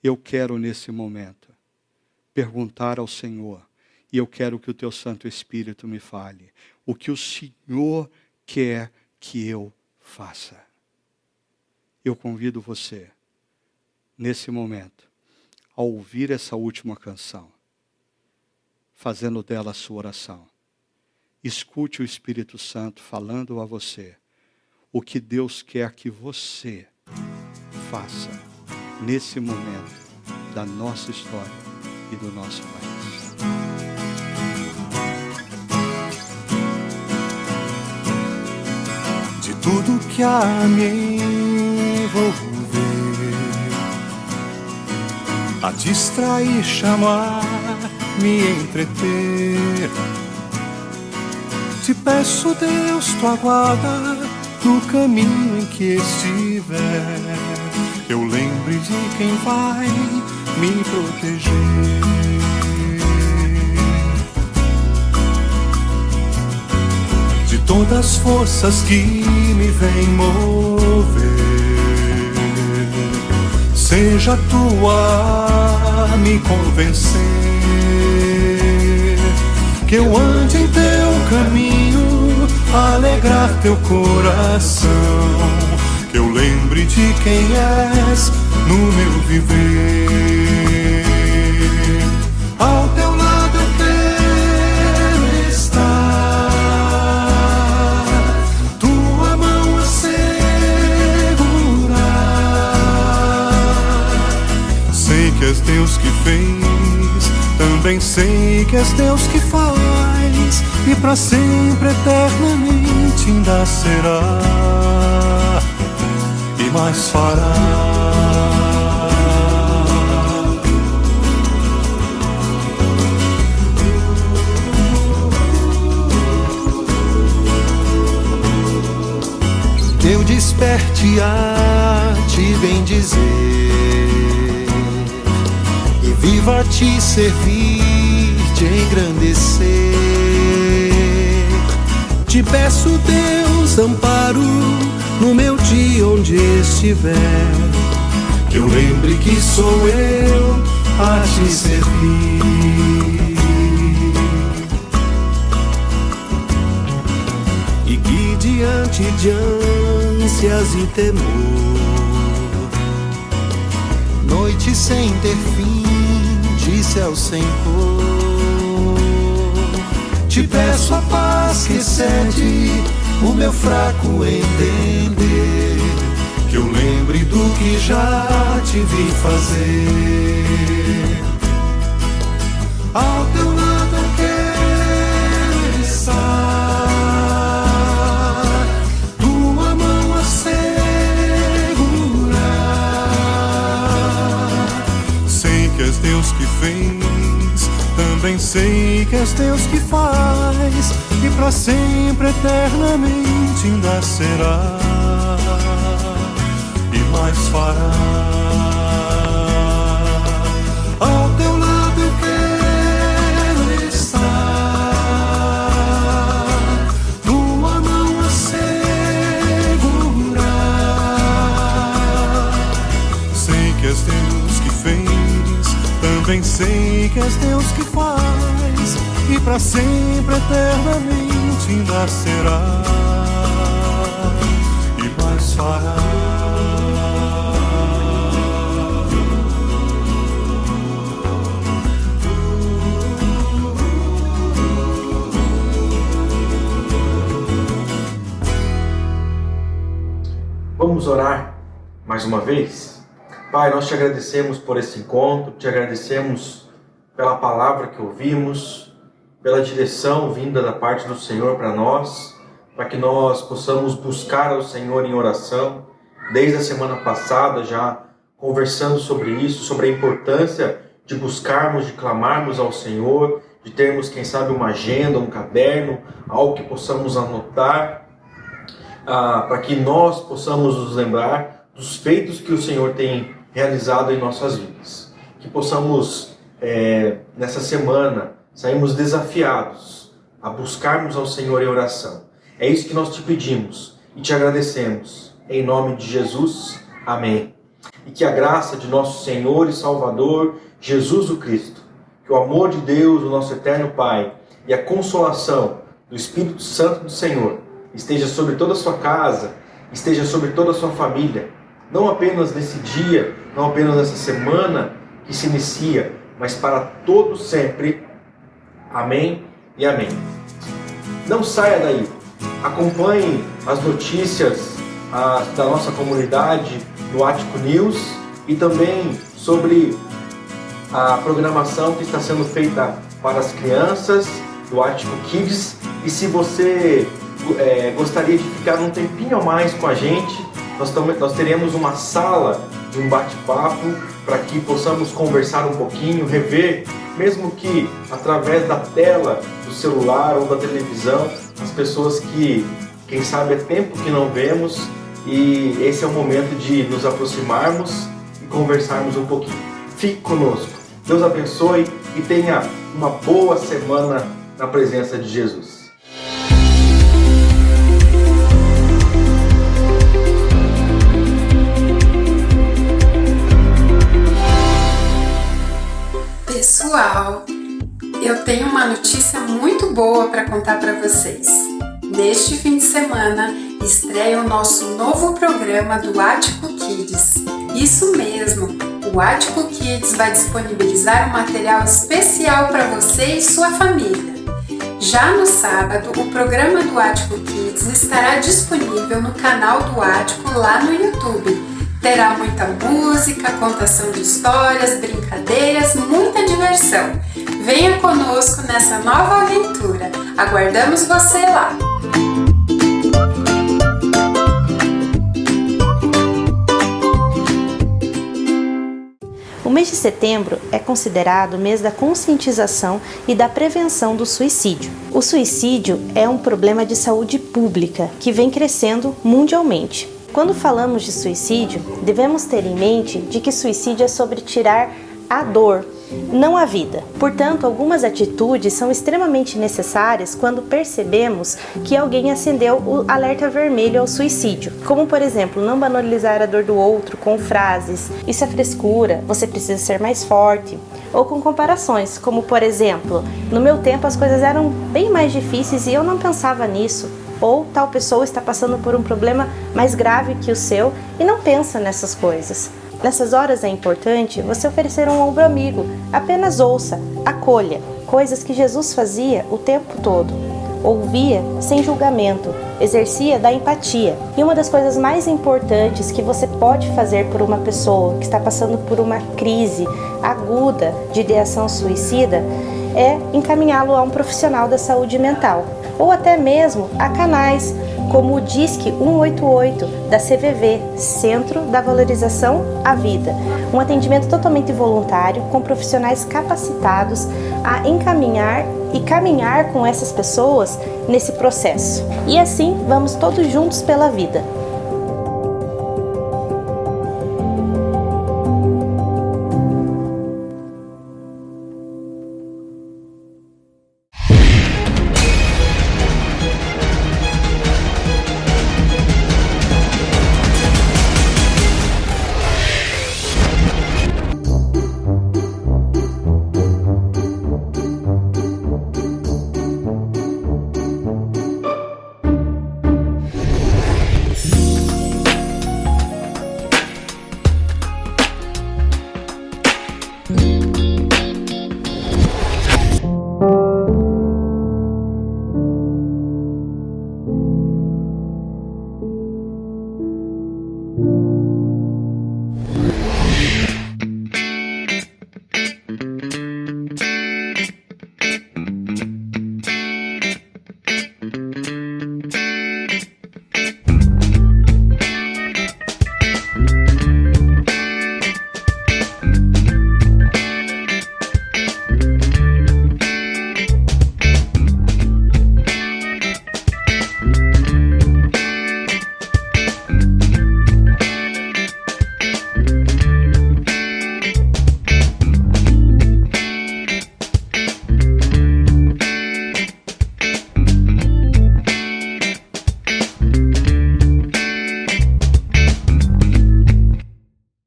Eu quero nesse momento perguntar ao Senhor, e eu quero que o teu Santo Espírito me fale o que o Senhor quer que eu faça. Eu convido você, nesse momento, a ouvir essa última canção, fazendo dela a sua oração. Escute o Espírito Santo falando a você o que Deus quer que você faça nesse momento da nossa história e do nosso país. De tudo que há me envolver, a distrair, chamar, me entreter, te peço, Deus, tua guarda no caminho em que estiver, que eu lembre de quem vai me proteger. De todas as forças que me vêm mover, seja tua a me convencer, que eu ande em teu caminho, alegrar teu coração, que eu lembre de quem és no meu viver. Ao teu lado eu quero estar, tua mão a segurar. Sei que és Deus que fez, também sei que és Deus que faz, e para sempre, eternamente ainda será, e mais fará. Eu desperte a te bendizer e viva a te servir, te engrandecer. Te peço, Deus, amparo no meu dia onde estiver, que eu lembre que sou eu a te servir. E que diante de ânsias e temor, noite sem ter fim, de céu sem cor, te peço a paz que excede o meu fraco entender, que eu lembre do que já te vi fazer. Ao teu lado eu quero estar, tua mão a segurar. Sei que és Deus que fez, também sei que és Deus que faz, e para sempre, eternamente ainda será, e mais fará. Ao teu lado eu quero estar, tua mão a segurar. Sei que és Deus que fez, também sei que és Deus que faz, e para sempre, eternamente ainda será, e mais fará. Vamos orar mais uma vez? Pai, nós te agradecemos por esse encontro, te agradecemos pela palavra que ouvimos, pela direção vinda da parte do Senhor para nós, para que nós possamos buscar ao Senhor em oração. Desde a semana passada já conversando sobre isso, sobre a importância de buscarmos, de clamarmos ao Senhor, de termos, quem sabe, uma agenda, um caderno, algo que possamos anotar, para que nós possamos nos lembrar dos feitos que o Senhor tem realizado em nossas vidas. Que possamos, nessa semana, sairmos desafiados a buscarmos ao Senhor em oração. É isso que nós te pedimos e te agradecemos. Em nome de Jesus, amém. E que a graça de nosso Senhor e Salvador, Jesus o Cristo, que o amor de Deus, o nosso eterno Pai, e a consolação do Espírito Santo do Senhor esteja sobre toda a sua casa, esteja sobre toda a sua família, não apenas nesse dia, não apenas nessa semana que se inicia, mas para todo sempre. Amém e amém. Não saia daí. Acompanhe as notícias da nossa comunidade no Ático News e também sobre a programação que está sendo feita para as crianças do Ático Kids. E se você gostaria de ficar um tempinho a mais com a gente, nós teremos uma sala de um bate-papo para que possamos conversar um pouquinho, rever, mesmo que através da tela do celular ou da televisão, as pessoas que, quem sabe, é tempo que não vemos, e esse é o momento de nos aproximarmos e conversarmos um pouquinho. Fique conosco. Deus abençoe e tenha uma boa semana na presença de Jesus. Pessoal, eu tenho uma notícia muito boa para contar para vocês. Neste fim de semana estreia o nosso novo programa do Ático Kids. Isso mesmo, o Ático Kids vai disponibilizar um material especial para você e sua família. Já no sábado, o programa do Ático Kids estará disponível no canal do Ático lá no YouTube. Terá muita música, contação de histórias, brincadeiras, muita diversão. Venha conosco nessa nova aventura. Aguardamos você lá! O mês de setembro é considerado o mês da conscientização e da prevenção do suicídio. O suicídio é um problema de saúde pública que vem crescendo mundialmente. Quando falamos de suicídio, devemos ter em mente de que suicídio é sobre tirar a dor, não a vida. Portanto, algumas atitudes são extremamente necessárias quando percebemos que alguém acendeu o alerta vermelho ao suicídio. Como, por exemplo, não banalizar a dor do outro com frases "isso é frescura, você precisa ser mais forte", ou com comparações, como, por exemplo, "no meu tempo as coisas eram bem mais difíceis e eu não pensava nisso", ou "tal pessoa está passando por um problema mais grave que o seu e não pensa nessas coisas". Nessas horas é importante você oferecer um ombro amigo, apenas ouça, acolha, coisas que Jesus fazia o tempo todo. Ouvia sem julgamento, exercia da empatia. E uma das coisas mais importantes que você pode fazer por uma pessoa que está passando por uma crise aguda de ideação suicida é encaminhá-lo a um profissional da saúde mental, ou até mesmo a canais como o Disque 188 da CVV, Centro da Valorização à Vida, um atendimento totalmente voluntário com profissionais capacitados a encaminhar e caminhar com essas pessoas nesse processo. E assim vamos todos juntos pela vida.